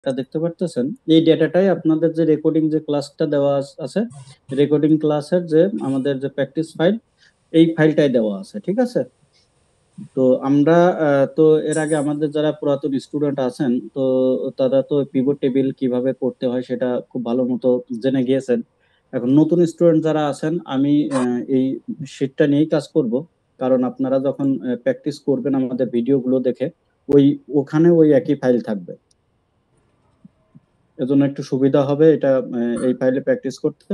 Data দেখতে পারতেছেন, এই ডেটাটাই আপনাদের যে রেকর্ডিং যে ক্লাসটা দেওয়া আছে, রেকর্ডিং ক্লাসের যে আমাদের যে প্র্যাকটিস ফাইল, এই ফাইলটাই দেওয়া আছে, ঠিক আছে। তো আমরা তো এর আগে আমাদের যারা পুরাতন স্টুডেন্ট আছেন, তো তারা তো পিভট টেবিল কিভাবে করতে হয় সেটা খুব ভালো মতো জেনে গিয়েছেন। এখন নতুন স্টুডেন্ট যারা আছেন, আমি এই শিটটা নিয়েই কাজ করব, কারণ আপনারা যখন প্র্যাকটিস করবেন আমাদের ভিডিওগুলো দেখে, ওখানে ওই একই ফাইল থাকবে, এজন্য একটু সুবিধা হবে এটা এই ফাইলে প্র্যাকটিস করতে।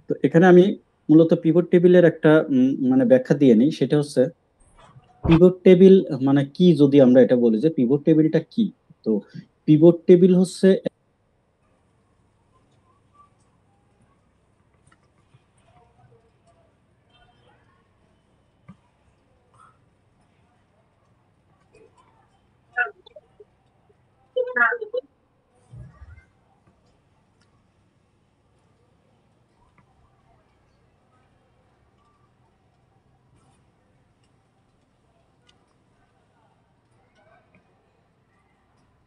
তো এখানে আমি মূলত পিভট টেবিলের একটা মানে ব্যাখ্যা দিয়ে নিই, সেটা হচ্ছে পিভট টেবিল মানে কি, যদি আমরা এটা বলি যে পিভট টেবিলটা কি। তো পিভট টেবিল হচ্ছে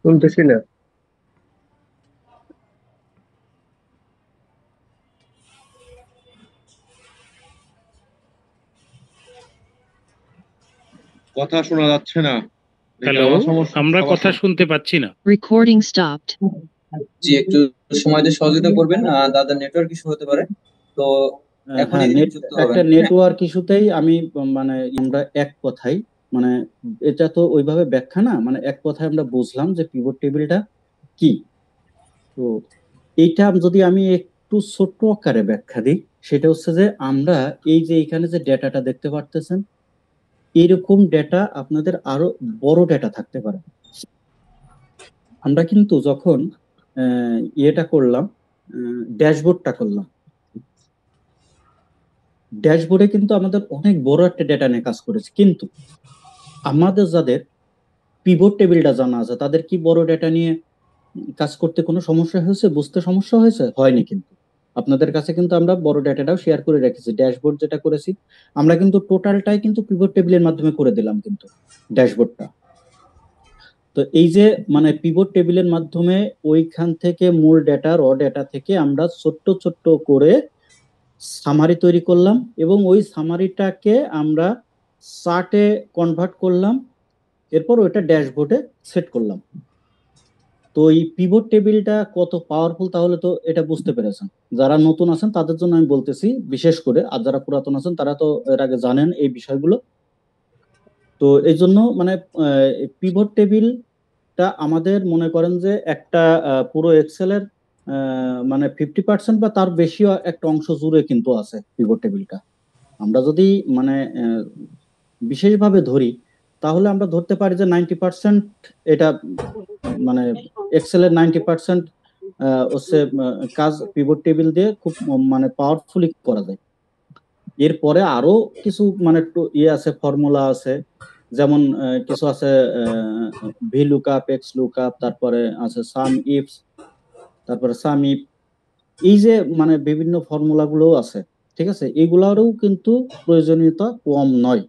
শুনতেছি না। কথা শোনা যাচ্ছে না। হ্যালো, আমার সমস্যা, আমরা কথা শুনতে পাচ্ছি না। Recording stopped. জি, একটু সময় দিয়ে সহযোগিতা করবেন, দাদার নেটওয়ার্ক ইস্যু হতে পারে। তো হ্যাঁ, যুক্ত হবেন। একটা নেটওয়ার্ক ইস্যুতেই আমি মানে আমরা এক কথাই, মানে এটা তো ওইভাবে ব্যাখ্যা না, মানে এক কথায় আমরা বুঝলাম যে পিভট টেবিলটা কি। তো এইটা যদি আমি একটু ছোট্ট আকারে ব্যাখ্যা দিই, সেটা হচ্ছে যে আমরা এই যে এখানে যে ডেটাটা দেখতে পারতেছেন, এরকম ডেটা আপনাদের আরো বড় ডেটা থাকতে পারে। আমরা কিন্তু যখন ইয়েটা করলাম, ড্যাশবোর্ডটা করলাম, ড্যাশবোর্ডে কিন্তু আমাদের অনেক বড় একটা ডেটা নিয়ে কাজ করেছে, কিন্তু আমাদের যাদের পিভট টেবিলটা জানা আছে তাদের কি বড় ডেটা নিয়ে কাজ করতে কোনো সমস্যা হয়েছে, বুঝতে সমস্যা হয়েছে? হয়নি। কিন্তু আপনাদের কাছে কিন্তু আমরা বড় ডেটাটাও শেয়ার করে রেখেছি। ড্যাশবোর্ড যেটা করেছি আমরা কিন্তু টোটালটাই কিন্তু পিভট টেবিলের মাধ্যমে করে দিলাম কিন্তু ড্যাশবোর্ডটা। তো এই যে মানে পিভট টেবিলের মাধ্যমে ওইখান থেকে মূল ডেটা, র ডেটা থেকে আমরা ছোট্ট ছোট্ট করে সামারি তৈরি করলাম, এবং ওই সামারিটাকে আমরা চার্টে কনভার্ট করলাম, এরপর ওইটা ড্যাশবোর্ডে সেট করলাম। তো এই পিভট টেবিলটা কত পাওয়ারফুল তাহলে তো এটা বুঝতে পেরেছেন। যারা নতুন আছেন তাদের জন্য আমি বলতেছি বিশেষ করে, আর যারা পুরাতন আছেন তারা তো এর আগে জানেন এই বিষয়গুলো। তো এই জন্য মানে পিভট টেবিলটা আমাদের মনে করেন যে একটা পুরো এক্সেলের মানে 50% বা তার বেশিও একটা অংশ জুড়ে কিন্তু আছে পিভট টেবিলটা। আমরা যদি মানে বিশেষভাবে ধরি, তাহলে আমরা ধরতে পারি যে 90% এটা মানে এক্সেলের 90% হচ্ছে কাজ পিভট টেবিল দিয়ে খুব মানে পাওয়ারফুলি করা যায়। এরপরে আরো কিছু মানে একটু ইয়ে আছে, ফর্মুলা আছে, যেমন কিছু আছে ভি লুকআপ, এক্স লুকআপ, তারপরে আছে সাম ইফস, তারপরে সাম ইফ, এই যে মানে বিভিন্ন ফর্মুলা গুলো আছে, ঠিক আছে, এগুলারও কিন্তু প্রয়োজনীয়তা কম নয়।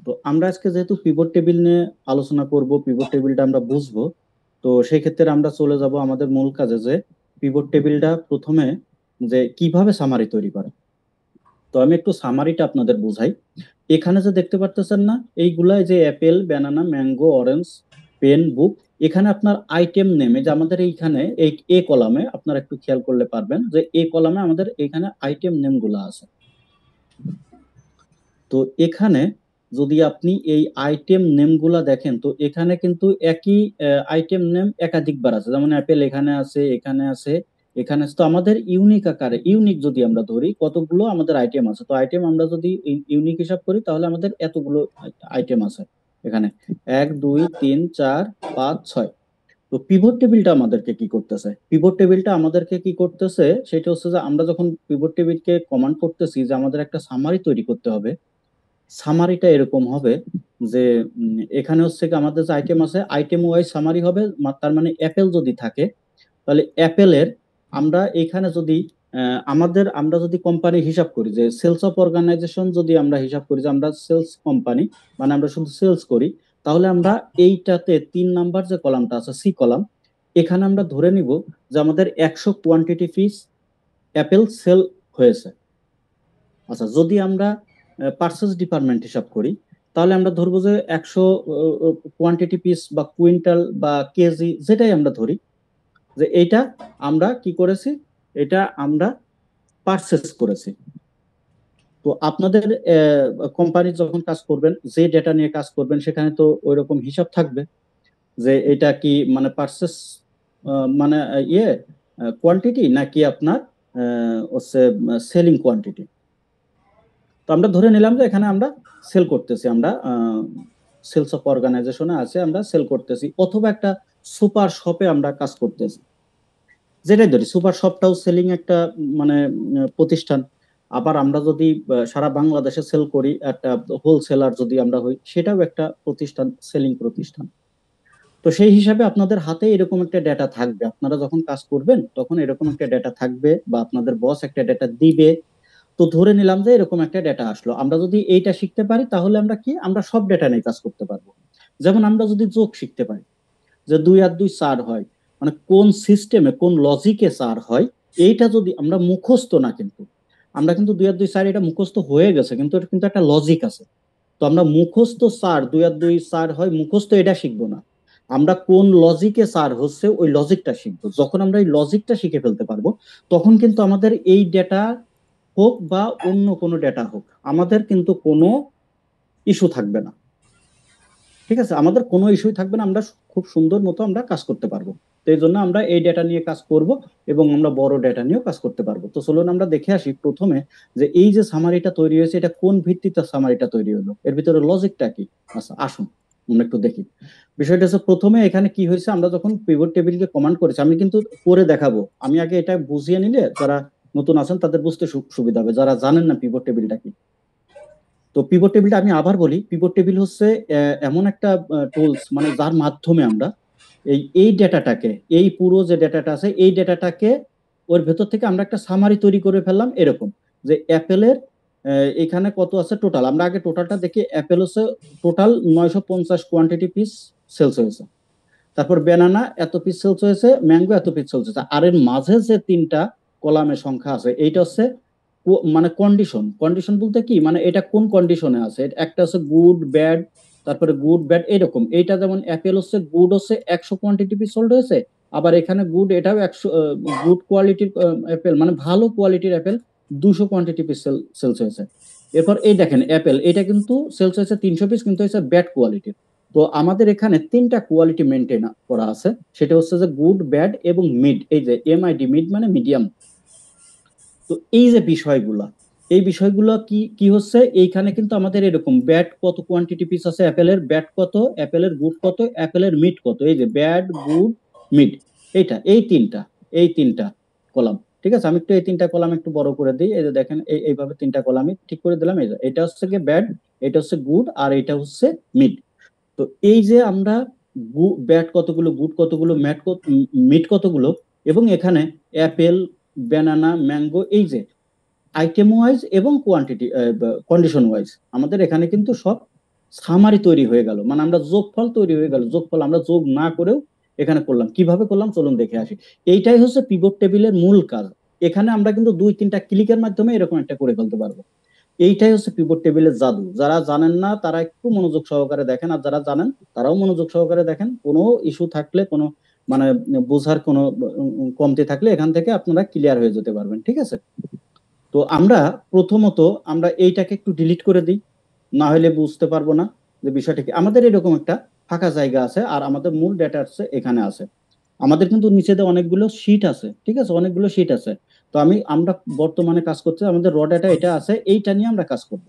তো আমরা আজকে যেহেতু পিভট টেবিল নিয়ে আলোচনা করব, পিভট টেবিলটা আমরা বুঝবো, তো সেই ক্ষেত্রে আমরা চলে যাব আমাদের মূল কাজে, যে পিভট টেবিলটা প্রথমে যে কিভাবে সামারি তৈরি করে। তো আমি একটু সামারিটা আপনাদের বুঝাই। এখানে যে দেখতে পারতেছেন না, এইগুলাই যে apple, banana, mango, orange, pen, book, এখানে আপনার আইটেম নেমে যে আমাদের এইখানে এই এ কলামে আপনারা একটু খেয়াল করলে পারবেন যে এ কলামে আমাদের এখানে আইটেম নেম গুলো আছে। তো এখানে যদি আপনি এই আইটেম নেম গুলা দেখেন, তো এখানে কিন্তু একই আইটেম নেম একাধিকবার আছে, যেমন অ্যাপেল এখানে আছে, এখানে আছে, এখানে আছে। তো আমাদের ইউনিক আকারে, ইউনিক যদি আমরা ধরি কতগুলো আমাদের আইটেম আছে, তো আইটেম আমরা যদি ইউনিক হিসাব করি তাহলে আমাদের এতগুলো আইটেম আছে এখানে, 1 2 3 4 5 6। তো পিভট টেবিলটা আমাদেরকে কি করতেছে, পিভট টেবিলটা আমাদেরকে কি করতেছে সেটা হচ্ছে যে আমরা যখন পিভট টেবিলকে কমান্ড করতেছি যে আমাদের একটা সামারি তৈরি করতে হবে, সামারিটা এরকম হবে যে এখানে হচ্ছে কি আমাদের যে আইটেম আছে আইটেম ওয়াইজ সামারি হবে। তার মানে অ্যাপেল যদি থাকে তাহলে অ্যাপেলের আমরা এখানে যদি আমরা যদি কোম্পানি হিসাব করি, যে সেলস অফ অর্গানাইজেশন যদি আমরা হিসাব করি যে আমরা সেলস কোম্পানি, মানে আমরা শুধু সেলস করি, তাহলে আমরা এইটাতে 3 নাম্বার যে কলামটা আছে সি কলাম, এখানে আমরা ধরে নিব যে আমাদের 100 কোয়ান্টিটি পিস অ্যাপেল সেল হয়েছে। আচ্ছা, যদি আমরা পার্সেস ডিপার্টমেন্ট হিসাব করি, তাহলে আমরা ধরবো যে 100 কোয়ান্টিটি পিস বা কুইন্টাল বা কেজি যেটাই আমরা ধরি, যে এইটা আমরা কি করেছি, এটা আমরা পার্সেস করেছি। তো আপনাদের কোম্পানি যখন কাজ করবেন, যে ডেটা নিয়ে কাজ করবেন, সেখানে তো ওইরকম হিসাব থাকবে যে এটা কি মানে পার্সেস মানে কোয়ান্টিটি নাকি আপনার হচ্ছে সেলিং কোয়ান্টিটি। তো আমরা ধরে নিলাম যে এখানে আমরা সেল করতেছি, আমরা সেলস অফ অর্গানাইজেশনে আছে, আমরা সেল করতেছি, অথবা একটা সুপার শপে আমরা কাজ করতেছি, যেটাই ধরি। সুপার শপটাও সেলিং একটা মানে প্রতিষ্ঠান। আবার আমরা যদি সারা বাংলাদেশে সেল করি, একটা হোলসেলার যদি আমরা হই, সেটাও একটা প্রতিষ্ঠান, সেলিং প্রতিষ্ঠান। তো সেই হিসাবে আপনাদের হাতে এরকম একটা ডেটা থাকবে, আপনারা যখন কাজ করবেন তখন এরকম একটা ডেটা থাকবে, বা আপনাদের বস একটা ডেটা দিবে। তো ধরে নিলাম যে এরকম একটা ডেটা আসলো, আমরা যদি এইটা শিখতে পারি তাহলে আমরা কি, আমরা সব ডেটা নিয়ে কাজ করতে পারবো। যেমন আমরা যদি যোগ শিখতে পারি, যে 2 আর 2 4 হয়, মানে কোন সিস্টেমে কোন লজিকে 4 হয়, এইটা যদি আমরা মুখস্থ না, কিন্তু আমরা কিন্তু 2 আর 2 4 এটা মুখস্থ হয়ে গেছে, কিন্তু এটা কিন্তু একটা লজিক আছে। তো আমরা মুখস্থ 4 2 আর 2 4 হয় মুখস্থ এটা শিখবো না, আমরা কোন লজিকে 4 হচ্ছে ওই লজিকটা শিখবো। যখন আমরা এই লজিকটা শিখে ফেলতে পারবো, তখন কিন্তু আমাদের এই ডেটা হোক বা অন্য কোনো ডেটা হোক, আমাদের কিন্তু কোনো ইস্যু থাকবে না। ঠিক আছে, আমাদের কোনো ইস্যুই থাকবে না, আমরা খুব সুন্দর মতো আমরা কাজ করতে পারবো। তো এই জন্য আমরা এই ডেটা নিয়ে কাজ করব, এবং আমরা বড় ডেটা নিয়েও কাজ করতে পারবো। তো চলুন আমরা দেখে আসি প্রথমে যে এই যে সামারিটা তৈরি হয়েছে, এটা কোন ভিত্তিতে সামারিটা তৈরি হলো, এর ভিতরে লজিকটা কি। আচ্ছা আসুন আমরা একটু দেখি। বিষয়টা হচ্ছে, প্রথমে এখানে কি হয়েছে, আমরা যখন পিভট টেবিলকে কমান্ড করেছি, আমি কিন্তু করে দেখাবো, আমি আগে এটা বুঝিয়ে নিলে যারা নতুন আছেন তাদের বুঝতে সুবিধা হবে, যারা জানেন না পিভট টেবিলটা কি। তো পিভট টেবিলটা আমি আবার বলি, পিভট টেবিল হচ্ছে এমন একটা টুলস, মানে যার মাধ্যমে আমরা এই ডেটাটাকে, এই পুরো যে ডেটাটা আছে এই ডেটাটাকে ওর ভেতর থেকে আমরা একটা সামারি তৈরি করে ফেললাম, এরকম যে অ্যাপেলের এখানে কত আছে টোটাল। আমরা আগে টোটালটা দেখি, অ্যাপেল হচ্ছে টোটাল 950 কোয়ান্টিটি পিস সেলস হয়েছে, তারপর ব্যানানা এত পিস সেলস হয়েছে, ম্যাঙ্গো এত পিস সেলস হয়েছে, আর এর মাঝে যে 3টা কলামের সংখ্যা আছে, এইটা হচ্ছে মানে কন্ডিশন। কন্ডিশন বলতে কি, মানে এটা কোন কন্ডিশনে আছে, একটা হচ্ছে গুড ব্যাড, তারপরে গুড ব্যাড এরকম। এইটা যেমন অ্যাপেল হচ্ছে গুড হচ্ছে 100 কোয়ান্টিটি পিস সোল্ড হয়েছে, আবার এখানে গুড এটাও 100 গুড কোয়ালিটির অ্যাপেল, মানে ভালো কোয়ালিটির অ্যাপেল 200 কোয়ান্টিটি পিস সেলস হয়েছে। এরপর এই দেখেন অ্যাপেল, এটা কিন্তু সেলস হয়েছে 300 পিস, কিন্তু হয়েছে ব্যাড কোয়ালিটির। তো আমাদের এখানে 3টা কোয়ালিটি মেনটেন করা আছে, সেটা হচ্ছে যে গুড ব্যাড এবং মিড। এই যে MID, মিড মানে মিডিয়াম। তো এই যে বিষয়গুলা, এই বিষয়গুলো কি কি হচ্ছে, এইখানে কিন্তু আমাদের এরকম ব্যাড কত কোয়ান্টিটি পিস আছে অ্যাপেলের, ব্যাড কত, অ্যাপেলের গুড কত, অ্যাপেলের মিড কত, এই যে ব্যাড গুড মিড, এইটা এই তিনটা কলাম। ঠিক আছে, আমি একটু এই 3টা কলাম একটু বড় করে দিই। এই যে দেখেন এইভাবে 3টা কলাম আমি ঠিক করে দিলাম। এই যে এটা হচ্ছে কি ব্যাড, এটা হচ্ছে গুড, আর এটা হচ্ছে মিড। তো এই যে আমরা ব্যাড কতগুলো, গুড কতগুলো, মিড কতগুলো, এবং এখানে অ্যাপেল, ব্যানানা, ম্যাঙ্গো, এই যে আইটেম ওয়াইজ এবং কোয়ান্টিটি কন্ডিশন ওয়াইজ আমাদের এখানে কিন্তু সব সামারি তৈরি হয়ে গেল, মানে আমরা যোগফল তৈরি হয়ে গেল। যোগফল আমরা যোগ না করেও এখানে করলাম। কিভাবে করলাম চলুন দেখে আসি। এইটাই হচ্ছে পিভট টেবিলের মূল কাজ। এখানে আমরা কিন্তু 2-3টা ক্লিকের মাধ্যমে এরকম একটা করে ফেলতে পারবো। এইটাই হচ্ছে পিভট টেবিলের জাদু। যারা জানেন না তারা একটু মনোযোগ সহকারে দেখেন, আর যারা জানেন তারাও মনোযোগ সহকারে দেখেন। কোনো ইস্যু থাকলে, কোনো মানে বোঝার কোনো কমতি থাকলে এখান থেকে আপনারা ক্লিয়ার হয়ে যেতে পারবেন। ঠিক আছে, তো আমরা প্রথমত আমরা এইটাকে একটু ডিলিট করে দিই, না হলে বুঝতে পারবো না যে বিষয়টা কি। আমাদের এরকম একটা ফাঁকা জায়গা আছে, আর আমাদের মূল ডেটা আছে এখানে আছে। আমাদের কিন্তু নিচেতে অনেকগুলো শীট আছে, ঠিক আছে, অনেকগুলো শীট আছে। তো আমরা বর্তমানে কাজ করতে, আমাদের র ডেটা এটা আছে, এইটা নিয়ে আমরা কাজ করব।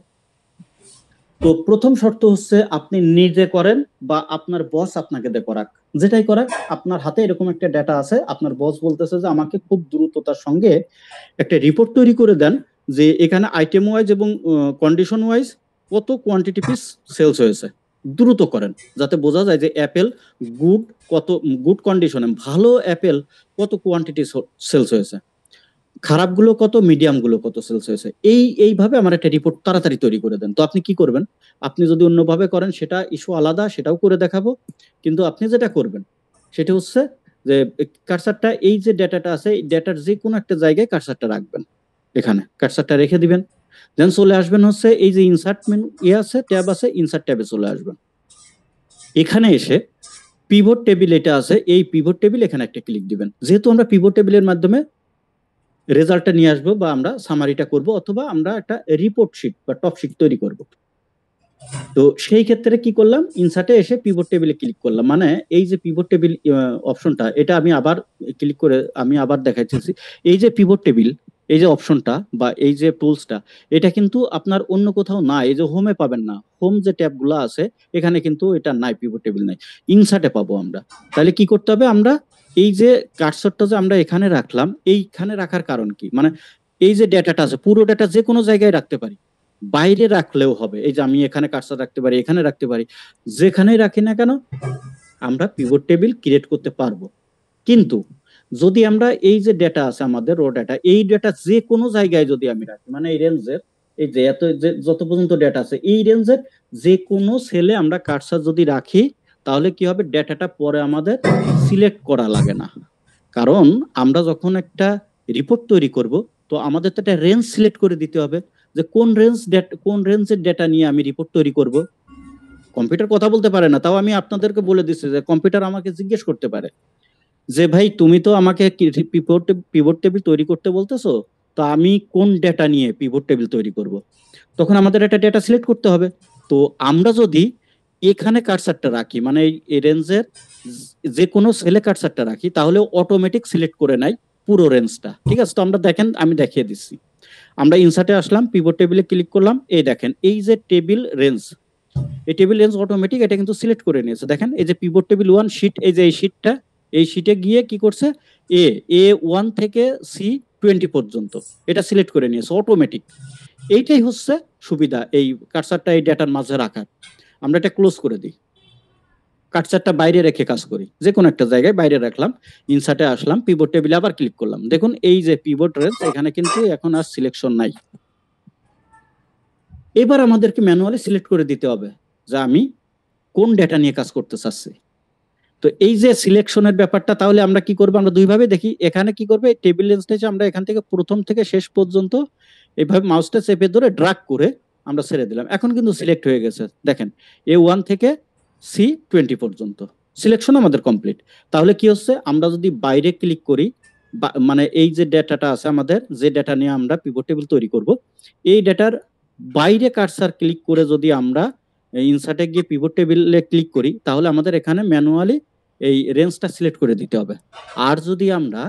তো প্রথম শর্ত হচ্ছে আপনি নিজে করেন বা আপনার বস আপনাকে দিয়ে করাক, যেটাই করাক। আপনার হাতে এরকম একটা ডেটা আছে, আপনার বস বলতেছে যে আমাকে খুব দ্রুততার সঙ্গে একটা রিপোর্ট তৈরি করে দেন, যে এখানে আইটেম ওয়াইজ এবং কন্ডিশন ওয়াইজ কত কোয়ান্টিটি পিস সেলস হয়েছে। দ্রুত করেন, যাতে বোঝা যায় যে অ্যাপেল গুড কত, গুড কন্ডিশনে ভালো অ্যাপেল কত কোয়ান্টিটি সেলস হয়েছে। খারাপগুলো কত, মিডিয়ামগুলো কত সেলস হয়েছে, এইভাবে আমার একটা রিপোর্ট তাড়াতাড়ি তৈরি করে দেন। তো আপনি কি করবেন, আপনি যদি অন্যভাবে করেন সেটা ইস্যু আলাদা, সেটাও করে দেখাবো। কিন্তু আপনি যেটা করবেন সেটা হচ্ছে যে কার্সারটা, এই যে ডেটাটা আছে, এই ডেটার যে কোনো একটা জায়গায় কার্সারটা রাখবেন, এখানে কার্সারটা রেখে দিবেন। দেন চলে আসবেন হচ্ছে এই যে ইনসার্ট মেনু আছে, ট্যাব আছে, ইনসার্ট ট্যাবে চলে আসবেন। এখানে এসে পিভট টেবিল এটা আছে, এই পিভট টেবিল এখানে একটা ক্লিক দিবেন। যেহেতু আমরা পিভট টেবিলের মাধ্যমে রেজাল্টটা নিয়ে আসবো বা আমরা সামারিটা করব, অথবা আমরা একটা রিপোর্ট শিট বা টপ শিট তৈরি করব। তো সেই ক্ষেত্রে কি করলাম, ইনসার্টে এসে পিভট টেবিলে ক্লিক করলাম। মানে এই যে পিভট টেবিল অপশনটা, এটা আমি আবার ক্লিক করে আমি আবার দেখাচ্ছি। এই যে পিভট টেবিল, এই যে অপশনটা বা এই যে টুলসটা, এটা কিন্তু আপনার অন্য কোথাও নাই। এই যে হোমে পাবেন না, হোম যে ট্যাবগুলো আছে এখানে কিন্তু এটা নাই, পিভট টেবিল নাই, ইনসার্টে পাবো আমরা। তাহলে কি করতে হবে, আমরা এই যে কার্সরটা যে আমরা এখানে রাখলাম, এইখানে রাখার কারণ কি, মানে এই যে ডেটাটা আছে পুরো ডেটা যে কোনো জায়গায় রাখতে পারি, বাইরে রাখলেও হবে। এই যে আমি এখানে কার্সর রাখতে পারি, এখানে রাখতে পারি, যেখানেই রাখি না কেন আমরা পিভট টেবিল ক্রিয়েট করতে পারবো। কিন্তু যদি আমরা এই যে ডেটা আছে আমাদের র ডেটা, এই ডেটা যে কোনো জায়গায় যদি আমি রাখি, মানে এই রেঞ্জের এই যে এত যে যত পর্যন্ত ডেটা আছে এই রেঞ্জের যে কোনো সেলে আমরা কার্সর যদি রাখি, তাহলে কি হবে, ডেটাটা পরে আমাদের সিলেক্ট করা লাগে না। কারণ আমরা যখন একটা রিপোর্ট তৈরি করব, তো আমাদের তো একটা রেঞ্জ সিলেক্ট করে দিতে হবে যে কোন রেঞ্জের ডেটা নিয়ে আমি রিপোর্ট তৈরি করব। কম্পিউটার কথা বলতে পারে না, তাও আমি আপনাদেরকে বলে দিচ্ছি যে কম্পিউটার আমাকে জিজ্ঞেস করতে পারে যে ভাই তুমি তো আমাকে পিভট টেবিল তৈরি করতে বলতেছো, তো আমি কোন ডেটা নিয়ে পিভট টেবিল তৈরি করব। তখন আমাদের একটা ডেটা সিলেক্ট করতে হবে। তো আমরা যদি এখানে কার্সারটা রাখি, মানে এই রেঞ্জের যে কোনো সেলে কার্সারটা রাখি, তাহলে অটোমেটিক সিলেক্ট করে নেয় পুরো রেঞ্জটা। ঠিক আছে, তো আমরা দেখেন আমি দেখিয়ে দিচ্ছি। আমরা ইনসার্টে আসলাম, পিভট টেবিলে ক্লিক করলাম, এই দেখেন এই যে টেবিল রেঞ্জ, এই টেবিল রেঞ্জ অটোমেটিক এটা কিন্তু সিলেক্ট করে নিয়েছে। দেখেন এই যে পিভট টেবিল 1 শীট, এই যে এই শীটটা, এই শীটে গিয়ে কি করছে, A1 থেকে C20 পর্যন্ত এটা সিলেক্ট করে নিয়েছে অটোমেটিক। এইটাই হচ্ছে সুবিধা এই কার্সারটা এই ডেটার মাঝে রাখার। আমরা এটা ক্লোজ করে দিই, কার্সারটা বাইরে রেখে কাজ করি, যে কোনো একটা জায়গায় বাইরে রাখলাম, ইনসার্টে আসলাম, পিভট টেবিলে আবার ক্লিক করলাম। দেখুন এই যে পিভট রেঞ্জ, এখানে কিন্তু এখন আর সিলেকশন নাই। এবার আমাদেরকে ম্যানুয়ালি সিলেক্ট করে দিতে হবে যে আমি কোন ডেটা নিয়ে কাজ করতে চাচ্ছি। তো এই যে সিলেকশনের ব্যাপারটা, তাহলে আমরা কি করবো, আমরা দুইভাবে দেখি। এখানে কি করবে, টেবিল রেঞ্জটা আমরা এখান থেকে প্রথম থেকে শেষ পর্যন্ত এইভাবে মাউসটা চেপে ধরে ড্রাগ করে আমরা ছেড়ে দিলাম। এখন কিন্তু সিলেক্ট হয়ে গেছে, দেখেন A1 থেকে C20 পর্যন্ত সিলেকশন আমাদের কমপ্লিট। তাহলে কি হচ্ছে, আমরা যদি বাইরে ক্লিক করি, মানে এই যে ডেটাটা আছে আমাদের, যে ডেটা নিয়ে আমরা পিভট টেবিল তৈরি করব, এই ডেটার বাইরে কার্সার ক্লিক করে যদি আমরা ইনসার্টে গিয়ে পিভট টেবিলে ক্লিক করি, তাহলে আমাদের এখানে ম্যানুয়ালি এই রেঞ্জটা সিলেক্ট করে দিতে হবে। আর যদি আমরা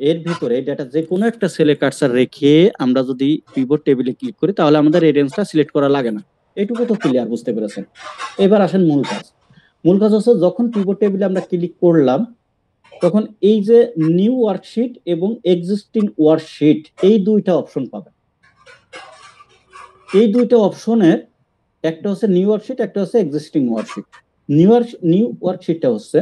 এর ভিতরে ডেটা যে কোনো একটা সেলে কার্সার রেখে আমরা যদি পিভট টেবিলে ক্লিক করি, তাহলে আমাদের এই রেঞ্জটা সিলেক্ট করা লাগে না। এইটুকু তো ক্লিয়ার, বুঝতে পেরেছেন? এবার আসেন মূল কাজ। মূল কাজ হচ্ছে যখন পিভট টেবিলে আমরা ক্লিক করলাম, তখন এই যে নিউ ওয়ার্কশিট এবং এক্সিস্টিং ওয়ার্কশিট, এই দুইটা অপশন পাবেন। এই দুইটা অপশনের একটা হচ্ছে নিউ ওয়ার্কশিট, একটা হচ্ছে এক্সিস্টিং ওয়ার্কশিট। নিউ ওয়ার্কশিটটা হচ্ছে,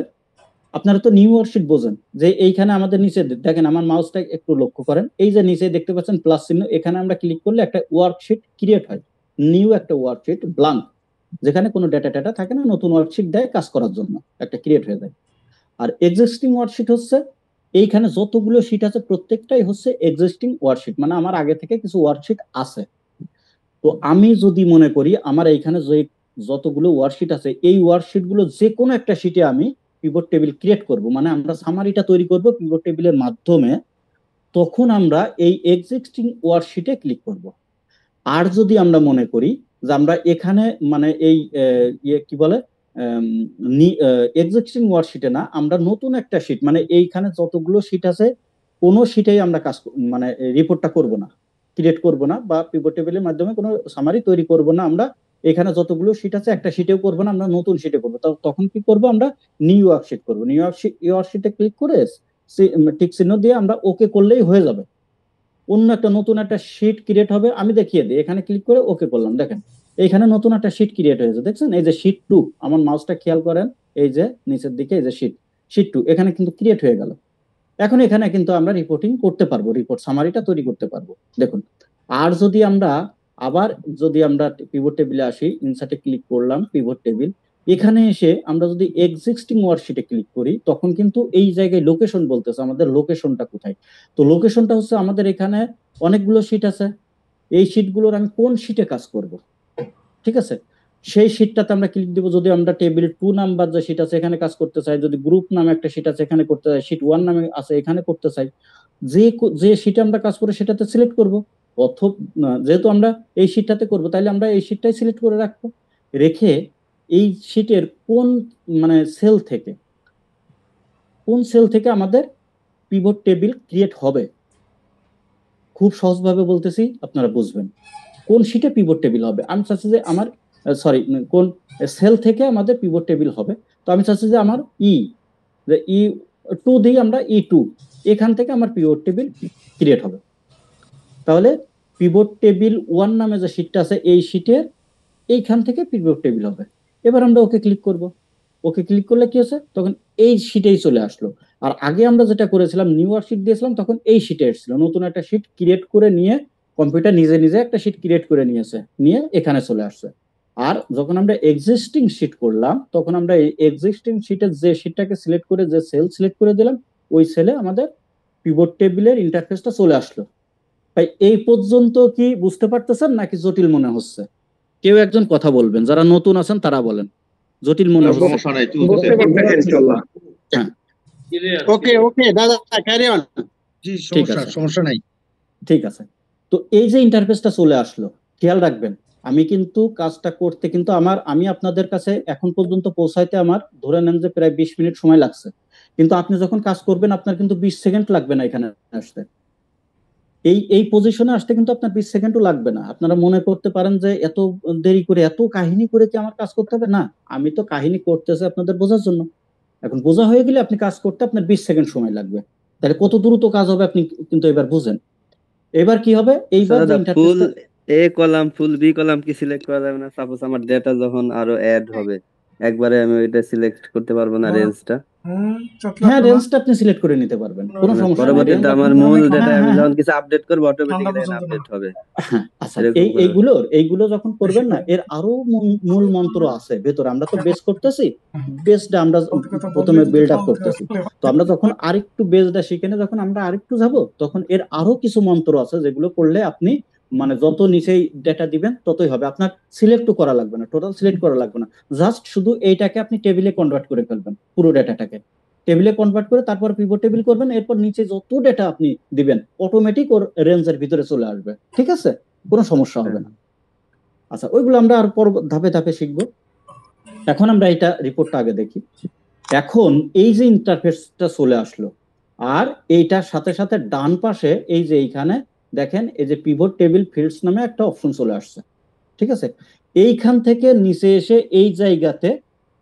আপনারা তো নিউ ওয়ার্কশিট বোঝেন যে এইখানে আমাদের নিচে দেখেন, আমার মাউসটা একটু লক্ষ্য করেন, এই যে নিচে দেখতে পাচ্ছেন প্লাস চিহ্ন, এখানে আমরা ক্লিক করলে একটা ওয়ার্কশিট ক্রিয়েট হয়, নিউ একটা ওয়ার্কশিট ব্ল্যাঙ্ক, যেখানে কোনো ডেটা থাকে না, নতুন ওয়ার্কশিট দেয় কাজ করার জন্য, একটা ক্রিয়েট হয়ে যায়। আর এক্সিস্টিং ওয়ার্কশিট হচ্ছে এইখানে যতগুলো শিট আছে প্রত্যেকটাই হচ্ছে এক্সিস্টিং ওয়ার্কশিট, মানে আমার আগে থেকে কিছু ওয়ার্কশিট আছে। তো আমি যদি মনে করি আমার এইখানে যে যতগুলো ওয়ার্কশিট আছে, এই ওয়ার্কশিট গুলো যে কোনো একটা শিটে আমি পিভট টেবিল ক্রিয়েট করব, মানে আমরা সামারিটা তৈরি করব পিভট টেবিলের মাধ্যমে, তখন আমরা এই এক্সিস্টিং ওয়ার্কশিটে ক্লিক করব। আর যদি আমরা মনে করি যে আমরা এখানে মানে এই কি বলে এক্সিস্টিং ওয়ার্কশিটে না, আমরা নতুন একটা শিট, মানে এইখানে যতগুলো শিট আছে কোনো শিটেই আমরা কাজ মানে রিপোর্টটা করব না, ক্রিয়েট করব না, বা পিভট টেবিলের মাধ্যমে কোনো সামারি তৈরি করব না। আমরা এখানে যতগুলো শিট আছে একটা শিটেও করব না, আমরা নতুন শিটে করব। তখন কি করব, আমরা নিউ ওয়ার্কশিট করব। নিউ ওয়ার্কশিটে ক্লিক করে টিক চিহ্ন দিয়ে আমরা ওকে করলেই হয়ে যাবে। অন্য একটা নতুন একটা শিট ক্রিয়েট হবে, আমি দেখিয়ে দিই। এখানে ক্লিক করে ওকে করলাম, দেখেন এইখানে নতুন একটা শিট ক্রিয়েট হয়েছে, দেখছেন এই যে শিট 2, আমার মাউসটা খেয়াল করেন এই যে নিচের দিকে, এই যে শিট 2 এখানে কিন্তু ক্রিয়েট হয়ে গেল। এখন এখানে কিন্তু আমরা রিপোর্টিং করতে পারবো, রিপোর্ট সামারিটা তৈরি করতে পারবো। দেখুন, আর যদি আমরা পিভট টেবিলে আসি, ইনসার্টে ক্লিক করলাম, পিভট টেবিল, এখানে এসে আমরা যদি এক্সিস্টিং ওয়ার্কশিটে ক্লিক করি, তখন কিন্তু এই জায়গায় লোকেশন বলতেছে আমাদের লোকেশনটা কোথায়। তো লোকেশনটা হচ্ছে আমাদের এখানে অনেকগুলো শিট আছে, এই শিটগুলোর আমি কোন শিটে কাজ করব, ঠিক আছে, সেই শিটটাতে আমরা ক্লিক দিব। যদি আমরা টেবিল 2 নাম্বার যে শিট আছে এখানে কাজ করতে চাই, যদি গ্রুপ নামে একটা শিট আছে এখানে করতে চাই, শিট 1 নামে আছে এখানে করতে চাই, যে শিটে আমরা কাজ করে সেটাতে সিলেক্ট করব। অথবা যেহেতু আমরা এই শিটটাতে করব, তাহলে আমরা এই শিটটাই সিলেক্ট করে রাখবো। রেখে এই শিটের কোন সেল থেকে আমাদের পিভট টেবিল ক্রিয়েট হবে, খুব সহজভাবে বলতেছি, আপনারা বুঝবেন। কোন শিটে পিভট টেবিল হবে, আমি চাচ্ছি যে আমার কোন সেল থেকে আমাদের পিভট টেবিল হবে। তো আমি চাচ্ছি যে আমার E2 দিই, আমরা E2, এখান থেকে আমার পিভট টেবিল ক্রিয়েট হবে। তাহলে পিভট টেবিল 1 নামে যে শিটটা আছে এই শিটের এইখান থেকে পিভট টেবিল হবে। এবার আমরা ওকে ক্লিক করব। ওকে ক্লিক করলে কি হচ্ছে, তখন এই শিটেই চলে আসলো। আর আগে আমরা যেটা করেছিলাম, নিউ ওয়ার্কশিট দিয়েছিলাম, তখন এই শিটে এসেছিল। নতুন একটা শিট ক্রিয়েট করে নিয়ে কম্পিউটার নিজে নিজে একটা শিট ক্রিয়েট করে নিয়ে এখানে চলে আসছে। আর যখন আমরা এক্সিস্টিং শিট করলাম, তখন আমরা এই এক্সিস্টিং শিটের যে শিটটাকে সিলেক্ট করে যে সেল সিলেক্ট করে দিলাম, ওই সেলে আমাদের পিভট টেবিলের ইন্টারফেসটা চলে আসলো। তাই এই পর্যন্ত কি বুঝতে পারতেছেন নাকি জটিল মনে হচ্ছে? কেউ একজন কথা বলবেন, যারা নতুন আছেন তারা বলেন, জটিল মনে হচ্ছে? সমস্যা নাই, বুঝতে পারতেছি ইনশাআল্লাহ। হ্যাঁ, ওকে দাদা, ক্যারি অন। জি, ঠিক আছে, সমস্যা নাই। ঠিক আছে। তো এই যে ইন্টারফেসটা চলে আসলো, খেয়াল রাখবেন, আমি কিন্তু কাজটা করতে কিন্তু আমি আপনাদের কাছে এখন পর্যন্ত পৌঁছাইতে আমার ধরে নেন যে প্রায় 20 মিনিট সময় লাগছে, কিন্তু আপনি যখন কাজ করবেন আপনার কিন্তু 20 সেকেন্ড লাগবে না এখানে আসতে। এই পজিশনে আসতে কিন্তু আপনার 20 সেকেন্ডও লাগবে না। আপনারা মনে করতে পারেন যে এত দেরি করে, এত কাহিনী করে কি আমার কাজ করতে হবে? না, আমি তো কাহিনী করতেছি আপনাদের বোঝার জন্য। এখন বোঝা হয়ে গেলে আপনি কাজ করতে আপনার 20 সেকেন্ড সময় লাগবে। তাহলে কত দ্রুত কাজ হবে আপনি কিন্তু এবার বুঝেন। এবার কি হবে, এইবার যে ফুল ইন্টারফেসটা, এ কলাম ফুল বি কলাম কি সিলেক্ট করা যাবে না? সাপোজ আমার ডেটা যখন আরো অ্যাড হবে, একবারে আমি ওইটা সিলেক্ট করতে পারবো না রেঞ্জটা? হ্যাঁ, রেঞ্জটা আপনি সিলেক্ট করে নিতে পারবেন, কোনো সমস্যা নেই। পরবর্তীতে আমার মূল ডেটা আমি হ্যাঁ, যখন কিছু আপডেট করবো অটোমেটিক্যালি আপডেট হবে। আচ্ছা, এরকম করে এইগুলো যখন করবেন না, এর আরো মূল মন্ত্র আছে ভেতরে। আমরা তো বেস করতেছি, বেসটা আমরা প্রথমে বিল্ড আপ করতেছি। তো আমরা যখন আরেকটু বেসটা শিখে নিয়ে যখন আমরা আরেকটু যাব, তখন এর আরো কিছু মন্ত্র আছে যেগুলো করলে আপনি মানে যত নিচেই ডেটা দিবেন ততই হবে। আপনার সিলেক্টও করা লাগবে না, টোটাল সিলেক্ট করা লাগবে না, জাস্ট শুধু এইটাকে আপনি টেবিলে কনভার্ট করে ফেলবেন। পুরো ডেটাটাকে টেবিলে কনভার্ট করে তারপর পিভট টেবিল করবেন। এরপর নিচে যত ডেটা আপনি দিবেন অটোমেটিক ওর রেঞ্জের ভিতরে চলে আসবে, ঠিক আছে, কোনো সমস্যা হবে না। আচ্ছা, ওইগুলো আমরা আর পর ধাপে ধাপে শিখবো। এখন আমরা এটা রিপোর্টটা আগে দেখি। এখন এই যে ইন্টারফেসটা চলে আসলো, আর এইটার সাথে সাথে ডান পাশে এই যে এইখানে দেখেন, এই যে পিভট টেবিল ফিল্ডস নামে একটা অপশন চলে আসছে, ঠিক আছে। এইখান থেকে নিচে এসে এই জায়গাতে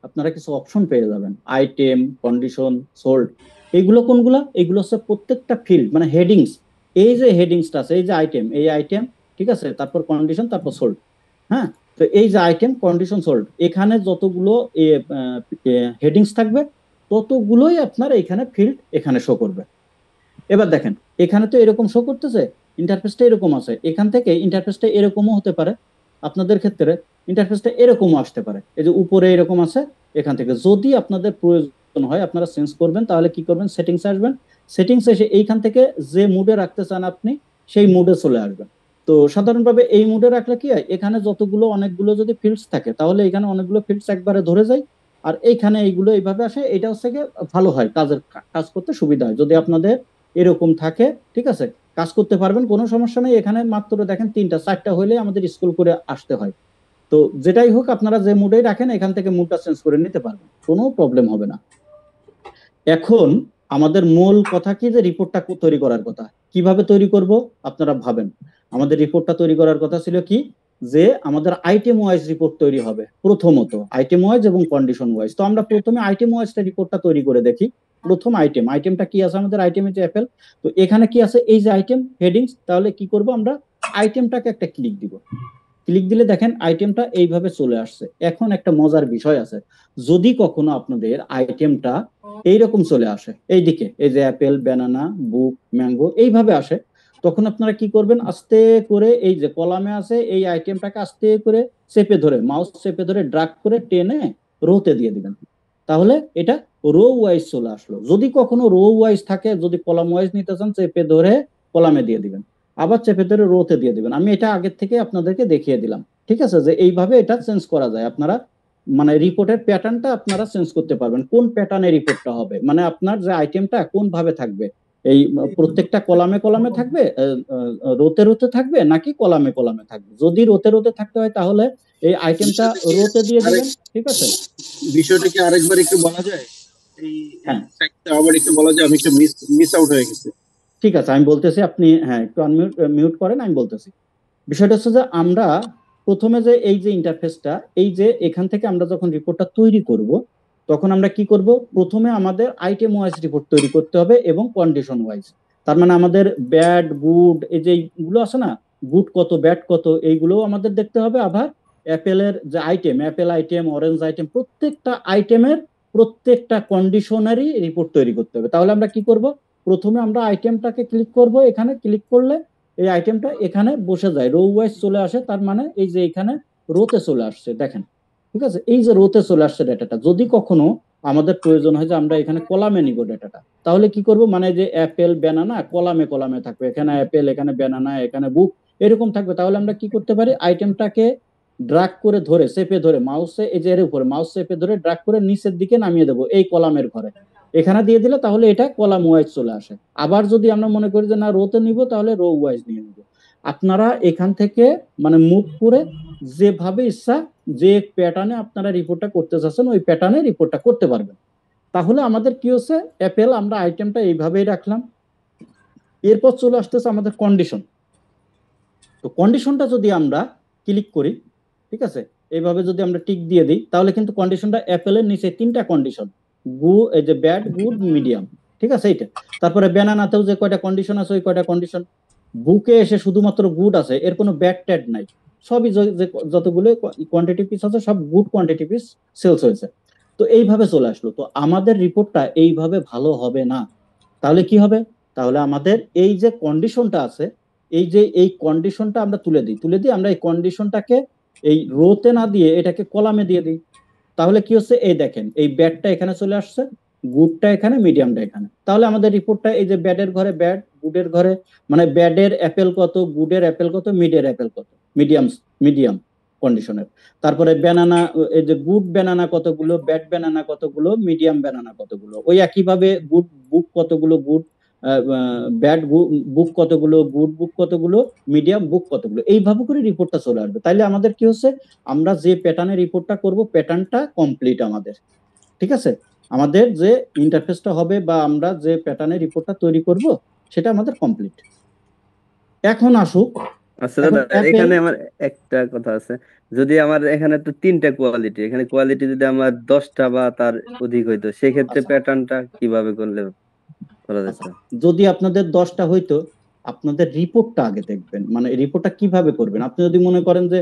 আপনারা কিছু অপশন পেয়ে যাবেন, আইটেম, কন্ডিশন, সোল্ড। এইগুলো কোনগুলা? এইগুলো হচ্ছে প্রত্যেকটা ফিল্ড, মানে হেডিংস। এই যে হেডিংসটা আছে, এই যে আইটেম, এই আইটেম, ঠিক আছে, তারপর কন্ডিশন, তারপর সোল্ড। হ্যাঁ, তো এই যে আইটেম, কন্ডিশন, সোল্ড, এখানে যতগুলো হেডিংস থাকবে ততগুলোই আপনার এখানে ফিল্ড এখানে শো করবে। এবার দেখেন, এখানে তো এরকম শো করতেছে, ইন্টারফেসটা এরকম আছে। এখান থেকে ইন্টারফেসটা এরকমও হতে পারে, আপনাদের ক্ষেত্রে ইন্টারফেসটা এরকমও আসতে পারে। এই যে উপরে এরকম আছে, এখান থেকে যদি আপনাদের প্রয়োজন হয় আপনারা চেঞ্জ করবেন, তাহলে কি করবেন, সেটিংসে আসবেন। সেটিংস এসে এইখান থেকে যে মুডে রাখতে চান আপনি সেই মুডে চলে আসবেন। তো সাধারণভাবে এই মুডে রাখলে কি হয়, এখানে অনেকগুলো যদি ফিল্ডস থাকে তাহলে এখানে অনেকগুলো ফিল্ডস একবারে ধরে যায়, আর এইখানে এইগুলো এইভাবে আসে। এটা হচ্ছে গিয়ে ভালো হয়, কাজ করতে সুবিধা হয় যদি আপনাদের এরকম থাকে, ঠিক আছে, কাজ করতে পারবেন, কোনো সমস্যা নেই। এখানে মাত্র দেখেন 3টা 4টা হইলে আমাদের স্কুল করে আসতে হয়। তো যেটাই হোক, আপনারা যে মুডেই রাখেন এখান থেকে মুডটা চেঞ্জ করে নিতে পারবেন, কোনো প্রবলেম হবে না। এখন আমাদের মূল কথা কি, যে রিপোর্টটা তৈরি করার কথা। কিভাবে তৈরি করব আপনারা ভাবেন। আমাদের রিপোর্টটা তৈরি করার কথা ছিল কি, যে আমাদের আইটেম ওয়াইজ রিপোর্ট তৈরি হবে, প্রথমত আইটেম ওয়াইজ এবং কন্ডিশন ওয়াইজ। তো আমরা প্রথমে আইটেম ওয়াইজটা রিপোর্টটা তৈরি করে দেখি। প্রথম আইটেমটা কি আছে আমাদের, আইটেমে যে অ্যাপেল, তো এখানে কি আছে, এই যে আইটেম হেডিংস। তাহলে কি করব, আমরা আইটেমটাকে একটা ক্লিক দিব। ক্লিক দিলে দেখেন আইটেমটা এইভাবে চলে আসছে। এখন একটা মজার বিষয় আছে, যদি কখনো আপনাদের আইটেমটা এইরকম চলে আসে এইদিকে, এই যে অ্যাপেল, ব্যানানা, বুক, ম্যাঙ্গো এইভাবে আসে, তখন আপনারা কি করবেন, আস্তে করে এই যে কলামে আছে এই আইটেমটাকে আস্তে করে চেপে ধরে, মাউস চেপে ধরে ড্রাগ করে টেনে রোতে দিয়ে দিবেন। তাহলে এটা রো ওয়াইজ চলে আসলো। যদি কখনো রো ওয়াইজ থাকে, যদি কলাম ওয়াইজ নিতে চান, চেপে ধরে কলামে দিয়ে দিবেন, আবার চেপে ধরে রোতে দিয়ে দিবেন। আমি এটা আগের থেকে আপনাদেরকে দেখিয়ে দিলাম, ঠিক আছে, যে এইভাবে এটা চেঞ্জ করা যায়। আপনারা মানে রিপোর্টের প্যাটার্নটা আপনারা চেঞ্জ করতে পারবেন, কোন প্যাটার্নে রিপোর্টটা হবে, মানে আপনার যে আইটেমটা কোন ভাবে থাকবে, এই প্রত্যেকটা কলামে কলামে থাকবে, রোতে রোতে থাকবে, নাকি কলামে কলামে থাকবে। যদি রোতে রোতে থাকতে হয় তাহলে এই আইটেমটা রোতে দিয়ে দিবেন, ঠিক আছে। বিষয়টা কি আরেকবার একটু বলা যায়? এই হ্যাঁ fact-টা আবার একটু বলা যায়, আমি একটু মিস আউট হয়ে গেছে। ঠিক আছে, আমি বলতেছি, আপনি হ্যাঁ একটু মিউট করেন, আমি বলতেছি। বিষয়টা হচ্ছে যে আমরা প্রথমে যে এই যে ইন্টারফেসটা, এই যে এখান থেকে আমরা যখন রিপোর্টটা তৈরি করব, তখন আমরা কি করব, প্রথমে আমাদের আইটেম ওয়াইজ রিপোর্ট তৈরি করতে হবে এবং কন্ডিশন ওয়াইজ। তার মানে আমাদের ব্যাড গুড এই যে এইগুলো আছে না, গুড কত ব্যাড কত, এইগুলোও আমাদের দেখতে হবে। আবার অ্যাপেলের যে item, Apple item, orange item, প্রত্যেকটা আইটেমের প্রত্যেকটা কন্ডিশনারই রিপোর্ট তৈরি করতে হবে। তাহলে আমরা কি করব, প্রথমে আমরা আইটেমটাকে ক্লিক করব, এখানে ক্লিক করলে এই আইটেমটা এখানে বসে যায়, রো ওয়াইজ চলে আসে। তার মানে এই যে এখানে রোতে চলে আসছে, দেখেন, ঠিক আছে, এই যে রোতে চলে আসছে ডাটাটা। যদি কখনো আমাদের প্রয়োজন হয় যে আমরা এখানে কলামে নিব ডাটাটা, তাহলে কি করব, মানে যে অ্যাপেল ব্যানানা কলামে কলামে থাকবে, এখানে অ্যাপেল, এখানে ব্যানানা, এখানে বুক, এরকম থাকবে। তাহলে আমরা কি করতে পারি, আইটেমটাকে ড্রাগ করে ধরে চেপে ধরে মাউসে, এই যে এর উপরে মাউস চেপে ধরে ড্রাগ করে নিচের দিকে নামিয়ে দেবো এই কলামের ঘরে, এখানে দিয়ে দিলে তাহলে এটা কলাম ওয়াইজ চলে আসে। আবার যদি আমরা মনে করি যে না রোতে নিব, তাহলে রো ওয়াইজ নিয়ে নিব। আপনারা এখান থেকে মানে মুভ করে যেভাবে ইচ্ছা, যে প্যাটার্নে আপনারা রিপোর্টটা করতে চাচ্ছেন ওই প্যাটার্নে রিপোর্টটা করতে পারবেন। তাহলে আমাদের কি হচ্ছে, অ্যাপেল আমরা আইটেমটা এইভাবেই রাখলাম। এরপর চলে আসতেছে আমাদের কন্ডিশন। তো কন্ডিশনটা যদি আমরা ক্লিক করি, ঠিক আছে, এইভাবে যদি আমরা টিক দিয়ে দিই, তাহলে কিন্তু কন্ডিশনটা অ্যাপেলের নিচে তিনটা কন্ডিশন, এই যে ব্যাড, গুড, মিডিয়াম, ঠিক আছে এইটা। তারপরে ব্যানানাতেও যে কয়টা কন্ডিশন আছে ওই কয়টা কন্ডিশন। বুকে এসে শুধুমাত্র গুড আছে, এর কোনো ব্যাড ট্যাড নাই, সবই যতগুলো কোয়ান্টিটি পিস আছে সব গুড কোয়ান্টিটি পিস সেলস হয়েছে। তো এইভাবে চলে আসলো। তো আমাদের রিপোর্টটা এইভাবে ভালো হবে না। তাহলে কি হবে, তাহলে আমাদের এই যে কন্ডিশনটা আছে, এই যে এই কন্ডিশনটা আমরা তুলে দিই আমরা এই কন্ডিশনটাকে এই রোতে না দিয়ে এটাকে কলামে দিয়ে দিই। তাহলে কি হচ্ছে, এই দেখেন এই ব্যাডটা এখানে চলে আসছে, গুডটা এখানে, মিডিয়ামটা এখানে। তাহলে আমাদের রিপোর্টটা এই যে ব্যাডের ঘরে ব্যাড, গুডের ঘরে মানে ব্যাডের অ্যাপেল কত, গুডের অ্যাপেল কত, মিডের অ্যাপেল কত, মিডিয়াম কন্ডিশনের। তারপরে ব্যানানা, এই যে গুড ব্যানানা কতগুলো, ব্যাড ব্যানানা কতগুলো, মিডিয়াম ব্যানানা কতগুলো, ওই একইভাবে গুড বুক কতগুলো, গুড ব্যাড বুক কতগুলো, গুড বুক কতগুলো, মিডিয়াম বুক কতগুলো, এইভাবে করে রিপোর্টটা চলে আসবে। তাইলে আমাদের কি হচ্ছে, আমরা যে প্যাটার্নে রিপোর্টটা করব প্যাটার্নটা কমপ্লিট আমাদের, ঠিক আছে। আমাদের যে ইন্টারফেসটা হবে বা আমরা যে প্যাটার্নে রিপোর্টটা তৈরি করব সেটা আমাদের কমপ্লিট। এখন আসুক, আচ্ছা দাদা, এখানে আমার একটা কথা আছে। যদি আমার এখানে তো তিনটা কোয়ালিটি, এখানে কোয়ালিটি যদি আমার 10টা বা তার অধিক হইতো, সেক্ষেত্রে প্যাটার্নটা কিভাবে করলে করা যেত? যদি আপনাদের 10টা হইতো, আপনাদের রিপোর্টটা আগে দেখবেন, মানে রিপোর্টটা কিভাবে করবেন। আপনি যদি মনে করেন যে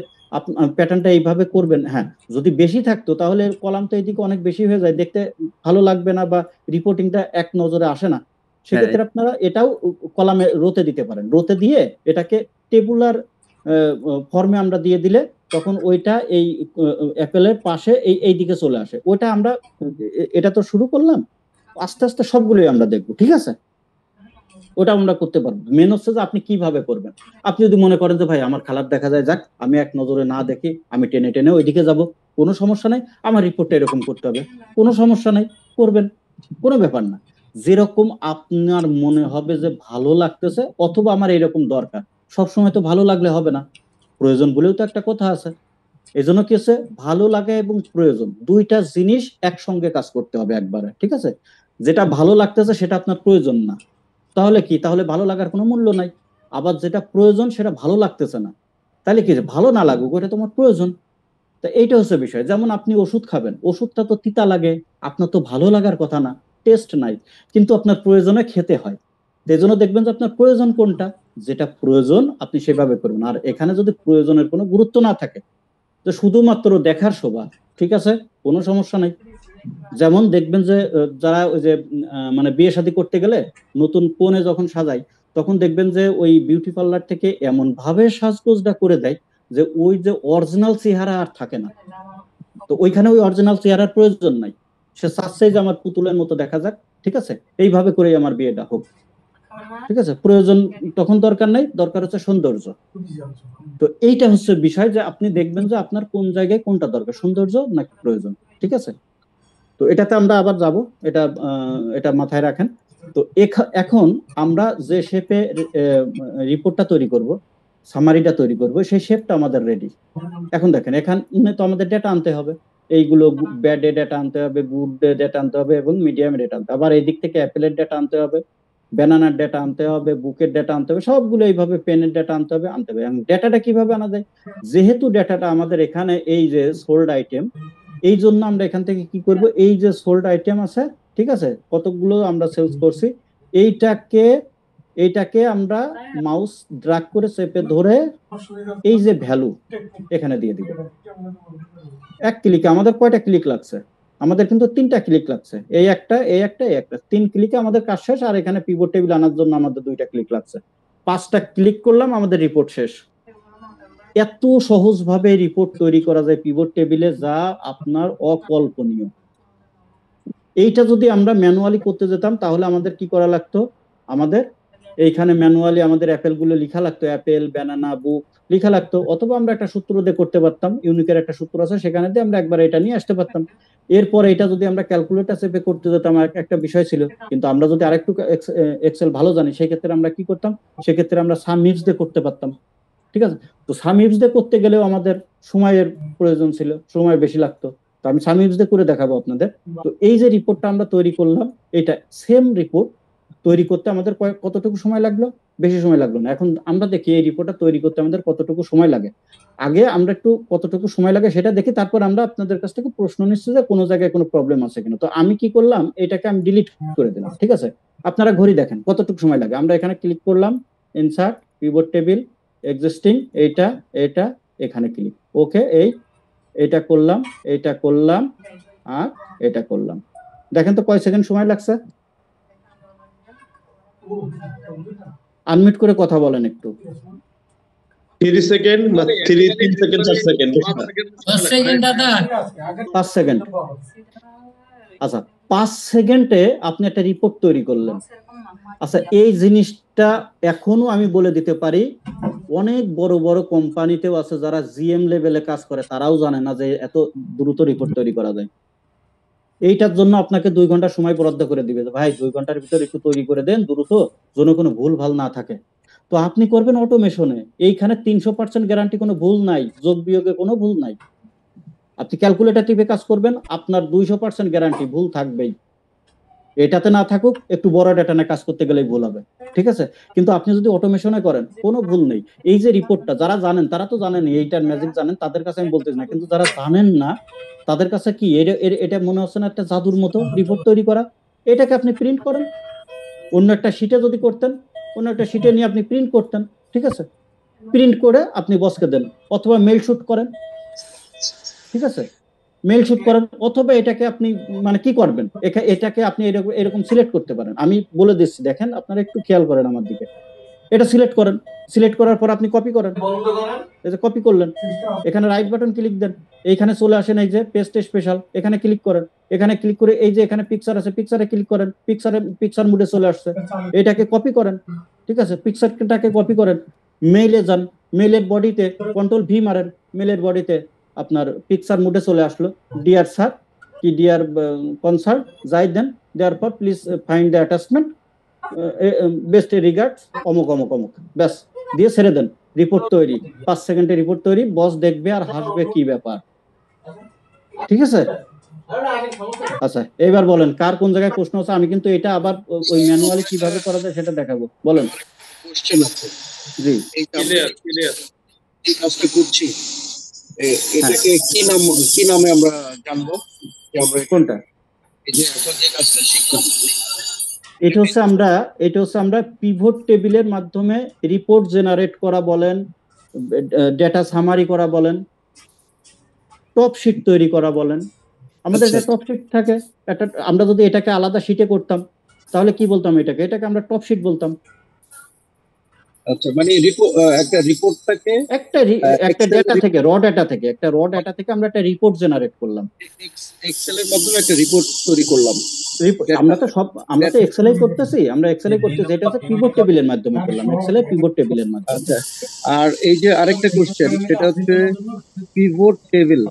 প্যাটার্নটা এইভাবে করবেন, হ্যাঁ, যদি বেশি থাকতো তাহলে কলাম তো এইদিকে অনেক বেশি হয়ে যায়, দেখতে ভালো লাগবে না বা রিপোর্টিংটা এক নজরে আসে না। সেক্ষেত্রে আপনারা এটাও কলামে রোতে দিতে পারেন, রোতে দিয়ে এটাকে টেবুলার ফর্মে আমরা দিয়ে দিলে তখন ওইটা এই অ্যাপেলের পাশে এই দিকে চলে আসে। ওইটা আমরা এটা তো শুরু করলাম, আস্তে আস্তে সবগুলোই আমরা দেখবো, ঠিক আছে। ওটা আমরা করতে পারবো। মেন হচ্ছে যে আপনি কিভাবে করবেন। আপনি যদি মনে করেন যে ভাই আমার খারাপ দেখা যায়, যাক আমি এক নজরে না দেখি, আমি টেনে টেনে ওইদিকে যাব, কোনো সমস্যা নাই, আমার রিপোর্টটা এরকম করতে হবে, কোনো সমস্যা নাই, করবেন, কোনো ব্যাপার না। যেরকম আপনার মনে হবে যে ভালো লাগতেছে অথবা আমার এরকম দরকার, সবসময় তো ভালো লাগলে হবে না, প্রয়োজন বলেও তো একটা কথা আছে। এজন্য কি হচ্ছে, ভালো লাগা এবং প্রয়োজন দুইটা জিনিস একসঙ্গে কাজ করতে হবে একবারে, ঠিক আছে। যেটা ভালো লাগতেছে সেটা আপনার প্রয়োজন না, তাহলে কি, তাহলে ভালো লাগার কোনো মূল্য নাই। আবার যেটা প্রয়োজন সেটা ভালো লাগতেছে না, তাহলে কি, ভালো না লাগুক, ওটা তোমার প্রয়োজন। তা এইটা হচ্ছে বিষয়। যেমন আপনি ওষুধ খাবেন, ওষুধটা তো তিতা লাগে, আপনার তো ভালো লাগার কথা না, টেস্ট নাই, কিন্তু আপনার প্রয়োজনে খেতে হয়। এই জন্য দেখবেন যে আপনার প্রয়োজন কোনটা, যেটা প্রয়োজন আপনি সেভাবে করবেন। আর এখানে যদি প্রয়োজনের কোনো গুরুত্ব না থাকে, তো শুধুমাত্র দেখার শোভা, ঠিক আছে, কোনো সমস্যা নাই, যেমন দেখবেন যে যারা ওই যে মানে বিয়ে শাদী করতে গেলে নতুন কনে যখন সাজায় তখন দেখবেন যে ওই বিউটি পার্লার থেকে এমন ভাবে সাজগোজটা করে দেয় যে ওই যে অরিজিনাল চেহারা আর থাকে না। তো ওইখানে ওই অরিজিনাল চেহারার প্রয়োজন নাই, সে চাচ্ছে যে আমার পুতুলের মতো দেখা যাক, ঠিক আছে, এইভাবে করেই আমার বিয়েটা হোক, ঠিক আছে, প্রয়োজন তখন দরকার নাই, দরকার হচ্ছে সৌন্দর্য। তো এইটা হচ্ছে বিষয় যে আপনি দেখবেন যে আপনার কোন জায়গায় কোনটা দরকার, সৌন্দর্য নাকি প্রয়োজন, ঠিক আছে। তো এটাতে আমরা আবার যাব, এটা মাথায় রাখেন। তো এখন আমরা যে শেপে রিপোর্টটা তৈরি করব, সামারিটা তৈরি করব, সেই শেপটা আমাদের রেডি। এখন দেখেন এখানে তো আমাদের ডেটা আনতে হবে, এইগুলো ব্যাড ডেটা আনতে হবে, গুড ডেটা আনতে হবে এবং মিডিয়াম ডেটা আনতে হবে, আবার এই দিক থেকে অ্যাপেলের ডেটা আনতে হবে, ব্যানানার ডেটা আনতে হবে, বুকের ডেটা আনতে হবে, সবগুলো এইভাবে পেনের ডেটা আনতে হবে। এবং ডেটাটা কিভাবে আনা যায়, যেহেতু ডেটাটা আমাদের এখানে এই যে সোল্ড আইটেম, এই জন্য আমরা এখান থেকে কি করব, এই যে সোল্ড আইটেম আছে, ঠিক আছে, কতগুলো আমরা সেলস করছি, এইটাকে আমরা মাউস ড্র্যাগ করে চেপে ধরে এই যে ভ্যালু এখানে দিয়ে দিব। এক ক্লিকে আমাদের কয়টা ক্লিক লাগছে, আমাদের কিন্তু 3টা ক্লিক লাগছে, এই একটা 3 ক্লিকে আমাদের কাজ শেষ। আর এখানে পিভট টেবিল আনার জন্য আমাদের 2টা ক্লিক লাগছে, 5টা ক্লিক করলাম, আমাদের রিপোর্ট শেষ। এত সহজভাবে রিপোর্ট তৈরি করা যায় পিভট টেবিলে, যা আপনার অকল্পনীয়। এইটা যদি আমরা ম্যানুয়ালি করতে যেতাম তাহলে আমাদের কি করা লাগতো, আমাদের এইখানে ম্যানুয়ালি আমাদের অ্যাপেল গুলো লেখা লাগতো, অ্যাপেল, ব্যানানা, বুক লেখা লাগতো, অথবা আমরা একটা সূত্র দিয়ে করতে পারতাম, ইউনিকের একটা সূত্র আছে সেখানে দিয়ে আমরা একবার এটা নিয়ে আসতে পারতাম। এরপর এটা যদি আমরা ক্যালকুলেটর চেপে করতে যেতাম একটা বিষয় ছিল, কিন্তু আমরা যদি আরেকটু এক্সেল ভালো জানি সেক্ষেত্রে আমরা কি করতাম, সেক্ষেত্রে আমরা সাম ইফস দিয়ে করতে পারতাম, ঠিক আছে। তো সাম ইফস দিয়ে করতে গেলেও আমাদের সময়ের প্রয়োজন ছিল, সময় বেশি লাগতো। তো আমি সাম ইফস দিয়ে করে দেখাবো আপনাদের। তো এই যে রিপোর্টটা আমরা তৈরি করলাম, এটা সেম রিপোর্ট তৈরি করতে আমাদের কতটুকু সময় লাগলো, বেশি সময় লাগলো না। এখন আমরা দেখি এই রিপোর্টটা তৈরি করতে আমাদের কতটুকু সময় লাগে। আগে আমরা একটু কতটুকু সময় লাগে সেটা দেখি, তারপর আমরা আপনাদের কাছ থেকে প্রশ্ন নিচ্ছি যে কোনো জায়গায় কোনো প্রবলেম আছে কিনা। তো আমি কি করলাম, এটাকে আমি ডিলিট করে দিলাম, ঠিক আছে। আপনারা ঘড়ি দেখেন কতটুকু সময় লাগে। আমরা এখানে ক্লিক করলাম, ইনসার্ট পিভট টেবিল এক্সিস্টিং, এটা এখানে ক্লিক, ওকে, এইটা করলাম, এইটা করলাম, আর এটা করলাম। দেখেন তো কয় সেকেন্ড সময় লাগছে। আনমিউট করে কথা বলেন একটু। 3 সেকেন্ড, 3 সেকেন্ড, 4 সেকেন্ড, 10 সেকেন্ড দাদা, 5 সেকেন্ড। আচ্ছা, 5 সেকেন্ডে আপনি একটা রিপোর্ট তৈরি করলেন। আচ্ছা, এই জিনিসটা এখনো আমি বলে দিতে পারি, অনেক বড় বড় কোম্পানিতেও আছে যারা জিএম লেভেলে কাজ করে, তারাও জানে না যে এত দ্রুত রিপোর্ট তৈরি করা যায়। এইটার জন্য আপনাকে 2 ঘন্টা সময় বরাদ্দ করে দিবে, ভাই 2 ঘন্টার ভিতরে একটু তৈরি করে দেন দ্রুত, যেন কোনো ভুল ভাল না থাকে। তো আপনি করবেন অটোমেশনে, এইখানে 300% গ্যারান্টি, কোনো ভুল নাই, যোগ বিয়োগে কোনো ভুল নাই। আপনি ক্যালকুলেটর টিপে কাজ করবেন, আপনার 200% গ্যারান্টি, ভুল থাকবেই। এটাতে না থাকুক, একটু বড় ডেটা নিয়ে কাজ করতে গেলেই ভুল হবে, ঠিক আছে। কিন্তু আপনি যদি অটোমেশনে করেন কোনো ভুল নেই। এই যে রিপোর্টটা যারা জানেন তারা তো জানেন, এইটার ম্যাজিক জানেন, তাদের কাছে আমি বলতেছি না, কিন্তু যারা জানেন না তাদের কাছে কি এটা মনে হচ্ছে না একটা জাদুর মতো রিপোর্ট তৈরি করা। এটাকে আপনি প্রিন্ট করেন, অন্য একটা শিটে যদি করতেন, অন্য একটা শিটে নিয়ে আপনি প্রিন্ট করতেন, ঠিক আছে, প্রিন্ট করে আপনি বসকে দেন, অথবা মেল শুট করেন, ঠিক আছে, মেল শুট করেন, অথবা এটাকে আপনি মানে কি করবেন, এটাকে আপনি এরকম সিলেক্ট করতে পারেন। আমি বলে দিচ্ছি, দেখেন আপনারা একটু খেয়াল করেন আমার দিকে। এটা সিলেক্ট করেন, সিলেক্ট করার পর আপনি কপি করেন, এই যে কপি করলেন, এখানে রাইট বাটন ক্লিক দেন, এইখানে চলে আসেন এই যে পেস্ট স্পেশাল, এখানে ক্লিক করেন, এখানে ক্লিক করে এই যে এখানে পিকচার আছে, পিকচারে ক্লিক করেন, পিকচার মুডে চলে আসছে, এটাকে কপি করেন, ঠিক আছে, পিকচারটাকে কপি করেন, মেইলে যান, মেইলের বডিতে কন্ট্রোল ভি মারেন, মেইলের বডিতে আপনার পিকচার মুডে চলে আসলো, ডিয়ার স্যার কি ডিয়ার কনসার্ট যাই দেন, দেওয়ার পর please find the attachment, best regards, অমুক অমুক অমুক, ব্যাস দিয়ে ছেড়ে দেন, রিপোর্ট তৈরি। 5 সেকেন্ডে রিপোর্ট তৈরি, বস দেখবে আর হাসবে, কি ব্যাপার, ঠিক আছে। আচ্ছা, এবার বলেন কার কোন জায়গায় প্রশ্ন আছে। আমি কিন্তু এটা আবার ওই ম্যানুয়ালি কিভাবে করা যায় সেটা দেখাবো, বলেন। কোশ্চেন আছে। জি, ক্লিয়ার এই কাজটা করছি, এটাকে কি নামে আমরা জানবো যে আমরা কোনটা, এই যে এখন যে কাজটা শিখলাম, এটা হচ্ছে আমরা পিভট টেবিলের মাধ্যমে রিপোর্ট জেনারেট করা বলেন, ডেটা সামারি করা বলেন, টপ শিট তৈরি করা বলেন, আমাদের আচ্ছা। একটা টপ শিট থাকে, একটা আমরা যদি এটাকে আলাদা শিটে করতাম তাহলে কি বলতাম, এটাকে আমরা টপ শিট বলতাম। আচ্ছা, মানে একটা রিপোর্টটাকে একটা ডেটা থেকে, র ডেটা থেকে আমরা একটা রিপোর্ট জেনারেট করলাম। এক্সেলের মাধ্যমে একটা রিপোর্ট তৈরি করলাম। আমরা তো এক্সেলই করতেছি, এটা হচ্ছে পিভট টেবিলের মাধ্যমে করলাম, এক্সেলের পিভট টেবিলের মাধ্যমে। আচ্ছা, আর এই যে আরেকটা কোশ্চেন, সেটা হচ্ছে পিভট টেবিল,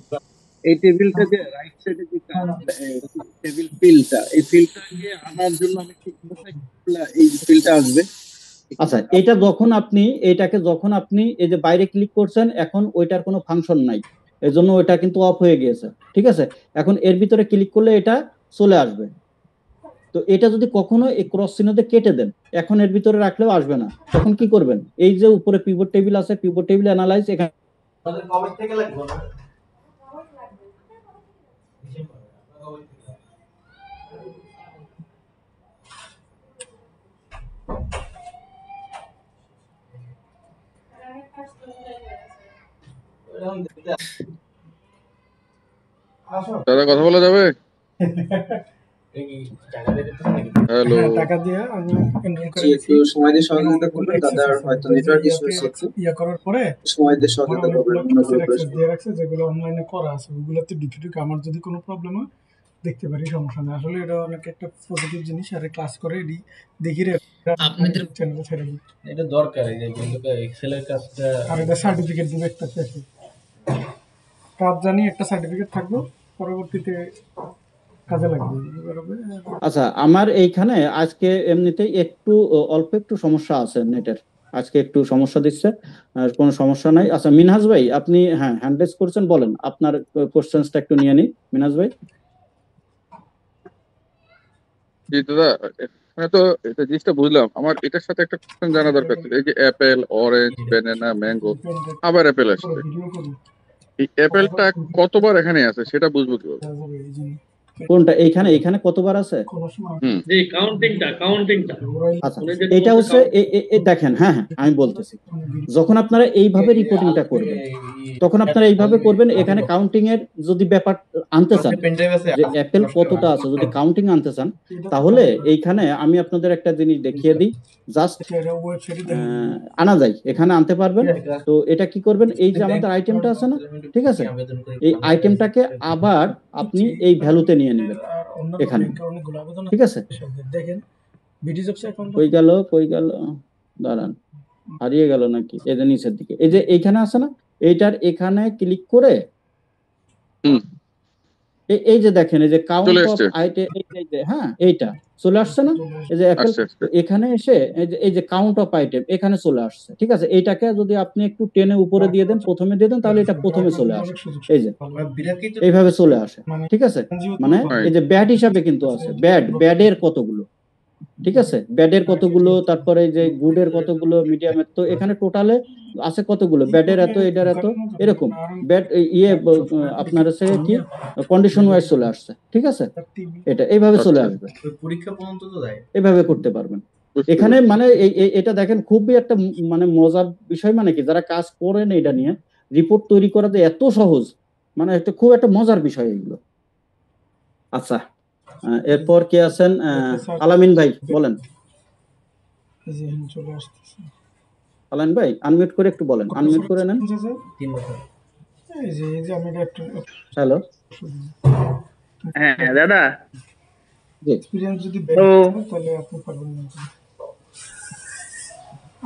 এই টেবিলটা যে রাইট সাইডে যে টেবিল ফিল্ডটা, এই ফিল্ডটাকে আনার জন্য আমি এই ফিল্ডটা আসবে। আচ্ছা, এটাকে যখন আপনি এই যে বাইরে ক্লিক করছেন, এখন ওইটার কোনো ফাংশন নাই, এই জন্য ওইটা কিন্তু অফ হয়ে গিয়েছে, ঠিক আছে। এখন এর ভিতরে ক্লিক করলে এটা চলে আসবে। তো এটা যদি কখনো এই ক্রস চিহ্ন দিয়ে কেটে দেন, এখন এর ভিতরে রাখলেও আসবে না, তখন কি করবেন? এই যে উপরে পিভট টেবিল আছে, পিভট টেবিল অ্যানালাইজ, এখানে দাদা কথা বলা যাবে? হ্যালো, টাকা দিয়ে আমি এনরোল করে জি, একটু সময় দিয়ে সহযোগিতা করবেন, দাদার হয়তো নেটওয়ার্ক ইস্যু হচ্ছে, ইয়া করার পরে সময় দিয়ে সহযোগিতা করবেন। অ্যাক্সেস দিয়ে রাখছে, যেগুলো অনলাইনে করা আছে ওগুলোতে ঢুকে আমার যদি কোনো প্রবলেম হয় দেখতে পারি, সমস্যা নেই। আসলে এটা অনেক একটা পজিটিভ জিনিস, আর ক্লাস করে এডি দেখি রে আপনাদের চ্যানেলে ছেড়ে দিই। এটা দরকার, এই যে এক্সেলের কাজটা। আর এটা সার্টিফিকেট দিবে একটা শেষে, কাজ জানি একটা সার্টিফিকেট থাকবে, পরবর্তীতে কাজে লাগবে। আচ্ছা, আমার এইখানে আজকে এমনিতেই অল্প একটু সমস্যা আছে নেটের, আজকে একটু সমস্যা দিচ্ছে, আর কোনো সমস্যা নাই। আচ্ছা মিনহাজ ভাই, আপনি হ্যান্ড রেজ করছেন, বলেন আপনার কোশ্চেন্সটা একটু নিয়ে নিই। মিনহাজ ভাই। জি দাদা, এখানে তো এটা জিনিসটা বুঝলাম, আমার এটার সাথে একটা কোশ্চেন জানা দরকার ছিল। এই যে অ্যাপেল, অরেঞ্জ, ব্যানানা, ম্যাঙ্গো, আবার অ্যাপেল আসছে, এই অ্যাপেলটা কতবার এখানে আছে সেটা বুঝবো কিভাবে? কোনটা? এইখানে কতবার আছে? জি, কাউন্টিংটা। আচ্ছা, এটা হচ্ছে দেখেন, হ্যাঁ আমি বলতেছি, যখন আপনারা এইভাবে রিপোর্টিংটা করবেন, তখন আপনারা এইভাবে করবেন। এখানে কাউন্টিং এর যদি ব্যাপার আনতে চান, যে অ্যাপেল কতটা আছে, যদি কাউন্টিং আনতে চান, তাহলে এইখানে আমি আপনাদের একটা জিনিস দেখিয়ে দিই, জাস্ট আনা যায়, এখানে আনতে পারবেন। তো এটা কি করবেন, এই যে আমাদের আইটেমটা আছে না, ঠিক আছে, এই আইটেমটাকে আবার আপনি এই ভ্যালুতে নিয়ে নেবেন এখানে, ঠিক আছে। দেখেন কই গেল দাঁড়ান, হারিয়ে গেল নাকি? এই যে নিচের দিকে, এই যে এইখানে আছে না, এইটার এখানে ক্লিক করে এই যে দেখেন, এই যে কাউন্ট অফ আইটেম, হ্যাঁ এইটা চলে আসছে না, এই যে অ্যাপেল, এখানে এসে এই যে কাউন্ট অফ আইটেম এখানে চলে আসছে, ঠিক আছে। এইটাকে যদি আপনি একটু টেনে উপরে দিয়ে দেন, প্রথমে দিয়ে দেন, তাহলে এটা প্রথমে চলে আসে, এই যে এইভাবে চলে আসে, ঠিক আছে। মানে এই যে ব্যাড হিসাবে কিন্তু আছে, ব্যাডের কতগুলো, ঠিক আছে, ব্যাডের কতগুলো, তারপরে যে গুডের কতগুলো, মিডিয়ামের, তো এখানে টোটালে আছে কতগুলো, ব্যাডের এত, এটার এত, এরকম ব্যাড আপনার হচ্ছে কি কন্ডিশন ওয়াইজ চলে আসছে, ঠিক আছে। এটা এইভাবে চলে আসবে, পরীক্ষা পর্যন্ত তো দেয়, এইভাবে করতে পারবেন। এখানে মানে এটা দেখেন খুবই একটা মানে মজার বিষয়, মানে কি যারা কাজ করেন এটা নিয়ে রিপোর্ট তৈরি করা যে এত সহজ, মানে এটা খুব একটা মজার বিষয় এগুলো। আচ্ছা, এরপর কে আছেন? আলামিন ভাই বলেন। আলামিন ভাই আনমিউট করে একটু বলেন, আনমিউট করে নেন। হ্যালো, হ্যাঁ দাদা, এক্সপেরিয়েন্স যদি তাহলে আপনি পারবেন না।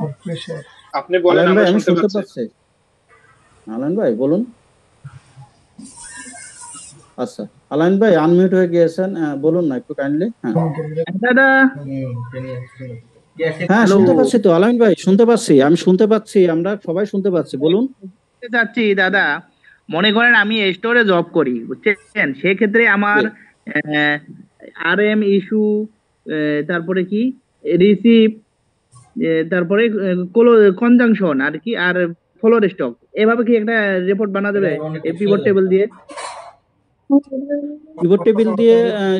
আর প্রেসার আপনি বলেন, ভাই আমি শুনতে পাচ্ছি। আলামিন ভাই বলুন। আচ্ছা, আলামিন ভাই আনমিউট হয়ে গিয়েছেন, বলুন না একটু কাইন্ডলি। হ্যাঁ দাদা, হ্যাঁ শুনতে পাচ্ছি তো আলামিন ভাই, শুনতে পাচ্ছি, আমি শুনতে পাচ্ছি, আমরা সবাই শুনতে পাচ্ছি, বলুন। যাচ্ছি দাদা, মনে করেন আমি স্টোরে জব করি, বুঝছেন, সেক্ষেত্রে আমার আরএম ইস্যু, তারপরে কি রিসিভ, তারপরে কনজাংশন আর কি, আর ফলোর স্টক, এভাবে কি একটা রিপোর্ট বানা দেবে পিভট টেবিল দিয়ে? পিভট টেবিল দিয়ে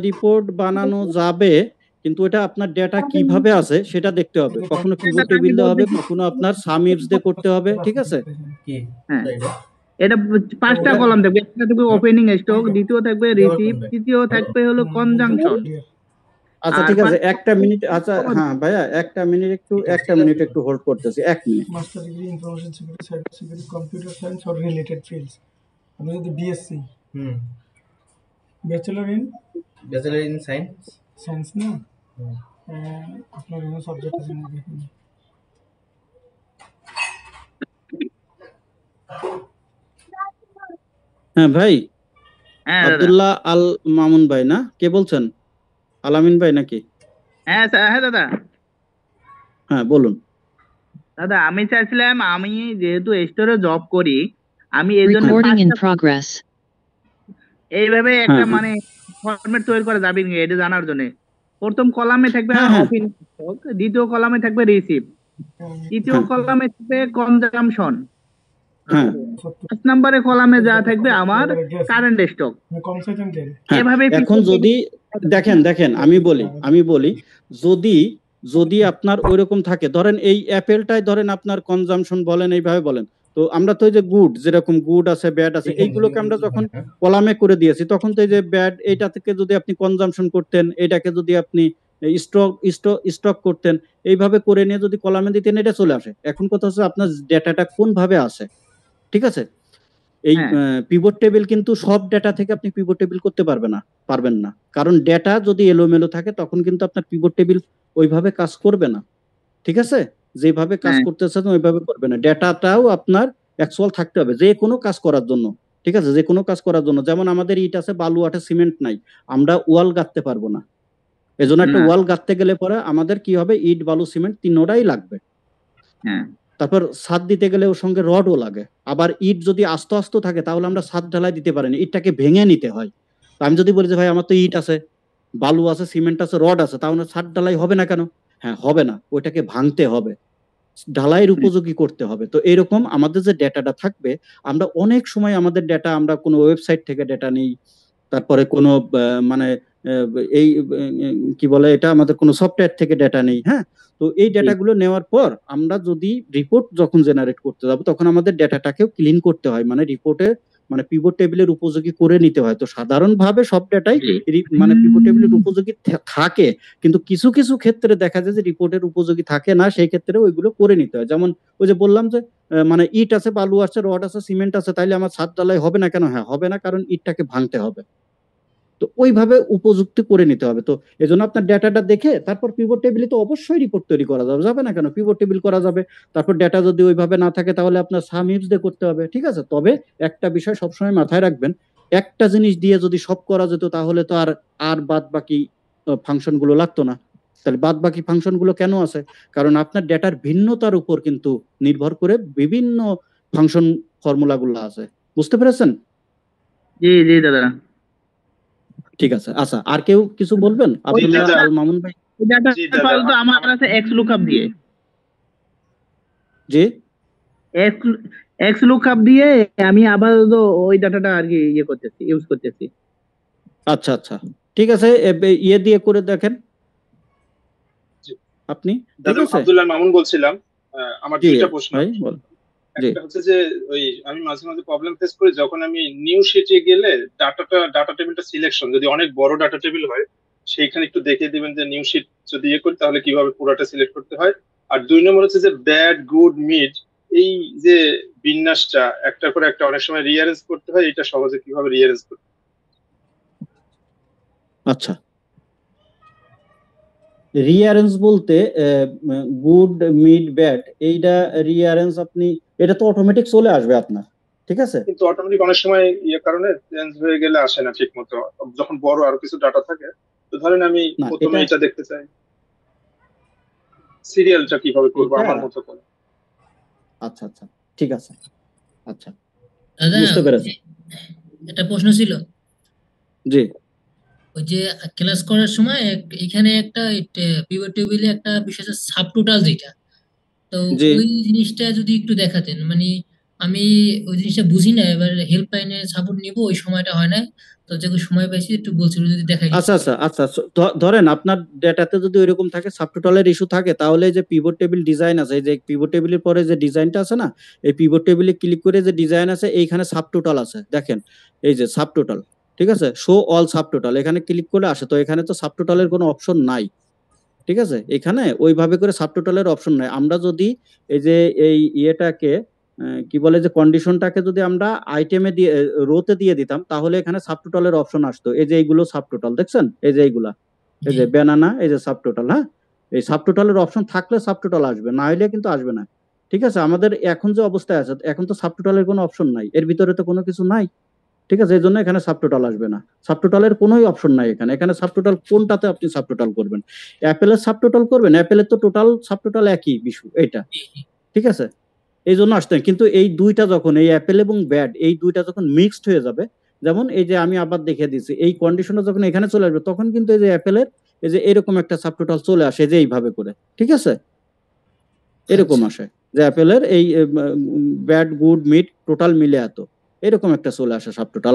রিপোর্ট বানানো যাবে, কিন্তু এটা আপনার ডেটা কিভাবে আছে সেটা দেখতে হবে। কখনো পিভট টেবিল দিয়ে হবে, কখনো আপনার সাম ইফস দিয়ে করতে হবে, ঠিক আছে। এটা 5টা কলাম থাকবে, একটা থাকবে ওপেনিং স্টক, দ্বিতীয় থাকবে রিসিভ, তৃতীয় থাকবে হলো কনজাংশন। আচ্ছা আর ঠিক আছে, একটা মিনিট। আচ্ছা হ্যাঁ ভাইয়া, একটা মিনিট একটু হোল্ড করতেছি, 1 minute. Master degree information security, cyber security, computer science or related fields. আপনি যদি বিএসসি, ব্যাচেলর ইন সায়েন্স না, আপনার এখানে সাবজেক্ট আছে না দেখুন। হ্যাঁ ভাই, হ্যাঁ দাদা, আব্দুল্লাহ আল মামুন ভাই না, কে বলছেন? আলামিন ভাই নাকি? হ্যাঁ হ্যাঁ দাদা। হ্যাঁ বলুন। দাদা আমি চাইছিলাম, আমি যেহেতু স্টোরে জব করি, আমি এই জন্য Recording in progress. এইভাবে একটা হ্যাঁ, হ্যাঁ। মানে ফরম্যাট তৈরি করা যাবে কি এটা জানার জন্য। প্রথম কলামে থাকবে হ্যাঁ, হ্যাঁ। ওপেনিং স্টক, দ্বিতীয় কলামে থাকবে রিসিভ, তৃতীয় হ্যাঁ। কলামে থাকবে কনজাম্পশন, হ্যাঁ 5 নম্বরে কলামে যা থাকবে আমার কারেন্ট স্টক। কনসালটেন্টের হ্যাঁ, এভাবে এখন যদি দেখেন আমি বলি যদি আপনার ওইরকম থাকে, ধরেন এই অ্যাপেলটাই ধরেন আপনার কনজাম্পশন বলেন, এইভাবে বলেন, তো আমরা তো এই যে গুড, যেরকম গুড আছে ব্যাড আছে, এইগুলোকে আমরা যখন কলামে করে দিয়েছি, তখন তো এই যে ব্যাড, এইটা থেকে যদি আপনি কনজাম্পশন করতেন, এটাকে যদি আপনি স্টক করতেন, এইভাবে করে নিয়ে যদি কলামে দিতেন, এটা চলে আসে। এখন কথা হচ্ছে আপনার ডেটাটা কোন ভাবে আসে, ঠিক আছে? এই পিভট টেবিল কিন্তু সব ডেটা থেকে আপনি পিভট টেবিল করতে পারবেন না, কারণ ডেটা যদি এলোমেলো থাকে তখন কিন্তু আপনার পিভট টেবিল ওইভাবে কাজ করবে না, ঠিক আছে? যেভাবে কাজ করতেছেন ওইভাবে করবে না, ডেটাটাও আপনার অ্যাকচুয়াল থাকতে হবে যে কোনো কাজ করার জন্য, ঠিক আছে? যে কোনো কাজ করার জন্য, যেমন আমাদের ইট আছে, বালু আছে, সিমেন্ট নাই, আমরা ওয়াল গাঁথতে পারবো না। এজন্য একটা ওয়াল গাঁথতে গেলে পরে আমাদের কি হবে, ইট বালু সিমেন্ট তিনটাই লাগবে। তারপর ছাদ দিতে গেলে ওর সঙ্গে রডও লাগে। আবার ইট যদি আস্তে আস্তে থাকে তাহলে আমরা ছাদ ঢালাই দিতে পারি না, ইটটাকে ভেঙে নিতে হয়। তো আমি যদি বলি যে ভাই আমার তো ইট আছে, বালু আছে, সিমেন্ট আছে, রড আছে, তাহলে ছাদ ঢালাই হবে না কেন? হ্যাঁ হবে না, ওইটাকে ভাঙতে হবে, ঢালাইয়ের উপযোগী করতে হবে। তো এরকম আমাদের যে ডেটাটা থাকবে, আমরা অনেক সময় আমাদের ডেটা আমরা কোনো ওয়েবসাইট থেকে ডেটা নিই, তারপরে কোনো মানে এই কি বলে এটা, আমাদের কোনো সফটওয়্যার থেকে ডেটা নেই। হ্যাঁ, তো এই ডেটাগুলো নেওয়ার পর আমরা যদি রিপোর্ট যখন জেনারেট করতে যাব, তখন আমাদের ডেটাটাকেও ক্লিন করতে হয়, মানে রিপোর্টে মানে পিভট টেবিলের উপযোগী করে নিতে হয়। তো সাধারণভাবে সব ডেটাই মানে পিভট টেবিলের উপযোগী থাকে, কিন্তু কিছু কিছু ক্ষেত্রে দেখা যায় যে রিপোর্টের উপযোগী থাকে না, সেই ক্ষেত্রে ওইগুলো করে নিতে হয়। যেমন ওই যে বললাম যে মানে ইট আছে, বালু আছে, রড আছে, সিমেন্ট আছে, তাইলে আমার ছাদ ঢালাই হবে না কেন? হ্যাঁ হবে না, কারণ ইটটাকে ভাঙতে হবে। তো ওইভাবে উপযুক্ত করে নিতে হবে। তো এজন্য আপনার ডেটাটা দেখে তারপর পিভট টেবিলে তো অবশ্যই রিপোর্ট তৈরি করা যাবে না কেন? পিভট টেবিল করা যাবে। তারপর ডেটা যদি ওইভাবে না থাকে তাহলে আপনার সাম হিপস দিয়ে করতে হবে, ঠিক আছে? তবে একটা বিষয় সবসময় মাথায় রাখবেন, একটা জিনিস দিয়ে যদি সব করা যেত তাহলে তো আর বাদ বাকি ফাংশন গুলো লাগতো না। তাহলে বাদ বাকি ফাংশন গুলো কেন আছে? কারণ আপনার ডেটার ভিন্নতার উপর কিন্তু নির্ভর করে বিভিন্ন ফাংশন ফর্মুলা গুলো আছে। বুঝতে পেরেছেন? জি জি দাদা, ঠিক আছে। আচ্ছা, আর কেউ কিছু বলবেন? আব্দুল্লাহ আল মামুন ভাই। তো আমার কাছে এক্স লুকআপ দিয়ে, জি এক্স লুকআপ দিয়ে আমি আবার ওই ডাটাটা আর কি ইউজ করতেছি। আচ্ছা আচ্ছা, ঠিক আছে, ইয়ে দিয়ে করে দেখেন আপনি, ঠিক আছে? আব্দুল্লাহ মামুন বলছিলাম, আমার দুইটা প্রশ্ন। ভাই বল। একটা হচ্ছে যে ওই আমি মাঝে মাঝে প্রবলেম ফেস করি যখন আমি নিউ শিটে গেলে ডাটা টেবিলটা সিলেকশন যদি অনেক বড় ডাটা টেবিল হয়, সেইখানে একটু দেখে দিবেন যে নিউ শিট যদি ইয়ে করি তাহলে কিভাবে পুরোটা সিলেক্ট করতে হয়। আর 2 নম্বর হচ্ছে যে ব্যাড গুড মিড, এই যে বিন্যাসটা একটা করে একটা অনেক সময় রিঅ্যারেঞ্জ করতে হয়, এটা সহজে কিভাবে রিঅ্যারেঞ্জ করতে? আচ্ছা, রিঅ্যারেঞ্জ বলতে গুড মিড ব্যাড, এইটা রিঅ্যারেঞ্জ আপনি, এটা তো অটোমেটিক চলে আসবে আপনার, ঠিক আছে? কিন্তু অটোমেটিক অনেক সময় কারণে চেঞ্জ হয়ে গেলে আসে না ঠিক মতো, যখন বড় আরো কিছু ডাটা থাকে। তো ধরেন আমি প্রথমে এটা দেখতে চাই, সিরিয়ালটা কিভাবে করব আমার মতো করে। আচ্ছা আচ্ছা, ঠিক আছে। আচ্ছা, দাদা বুঝতে পেরেছি। একটা প্রশ্ন ছিল। জি, ওই যে ক্লাস করার সময় এখানে একটা পিভট টেবিলে একটা বিশেষ সাবটোটাল যেটা, তো ওই জিনিসটা যদি একটু দেখাতেন, মানে আমি ওই জিনিসটা বুঝি না, এবার হেল্পলাইনের সাপোর্ট নিব, ওই সময়টা হয় না। তো যখন সময় পাইছি একটু বলছিল যদি দেখাই দিতে। আচ্ছা, ধরেন আপনার ডেটাতে যদি ওইরকম থাকে, সাবটোটালের ইস্যু থাকে, তাহলে যে পিভট টেবিল ডিজাইন আছে, এই যে পিভট টেবিলের পরে যে ডিজাইনটা আছে না, এই পিভট টেবিলে ক্লিক করে যে ডিজাইন আছে, এইখানে সাবটোটাল আছে, দেখেন এই যে সাবটোটাল, ঠিক আছে, শো অল সাবটোটাল, এখানে ক্লিক করে আসে। তো এখানে তো সাবটোটালের কোনো অপশন নাই, ঠিক আছে, এখানে ওইভাবে করে সাবটোটালের অপশন নাই। আমরা যদি এই যে এই ইয়েটাকে কি বলে যে কন্ডিশনটাকে যদি আমরা আইটেমে দিয়ে রোতে দিয়ে দিতাম, তাহলে এখানে সাবটোটালের অপশন আসতো। এই যে এইগুলো সাবটোটাল দেখছেন, এই যে এইগুলা, এই যে ব্যানানা, এই যে সাবটোটাল, হ্যাঁ, এই সাবটোটালের অপশন থাকলে সাবটোটাল আসবে, না হলে কিন্তু আসবে না, ঠিক আছে। আমাদের এখন যে অবস্থায় আছে, এখন তো সাবটোটালের কোনো অপশন নাই, এর ভিতরে তো কোনো কিছু নাই, ঠিক আছে, এই জন্য এখানে সাবটোটাল আসবে না। সাবটোটালের কোনোই অপশন নাই এখানে। এখানে সাবটোটাল কোনটাতে আপনি সাবটোটাল করবেন? অ্যাপেলের সাবটোটাল করবেন, অ্যাপেলের তো টোটাল সাবটোটাল একই বিষয় এটা, ঠিক আছে, এই জন্য আসতেন। কিন্তু এই দুইটা যখন, এই অ্যাপেল এবং ব্যাড, এই দুইটা যখন মিক্সড হয়ে যাবে, যেমন এই যে আমি আবার দেখিয়ে দিচ্ছি, এই কন্ডিশনটা যখন এখানে চলে আসবে, তখন কিন্তু এই যে অ্যাপেলের এই যে এরকম একটা সাবটোটাল চলে আসে, যে এইভাবে করে, ঠিক আছে, এরকম আসে যে অ্যাপেলের এই ব্যাড গুড মিড টোটাল মিলে এত, এরকম একটা চলে আসে সাবটোটাল।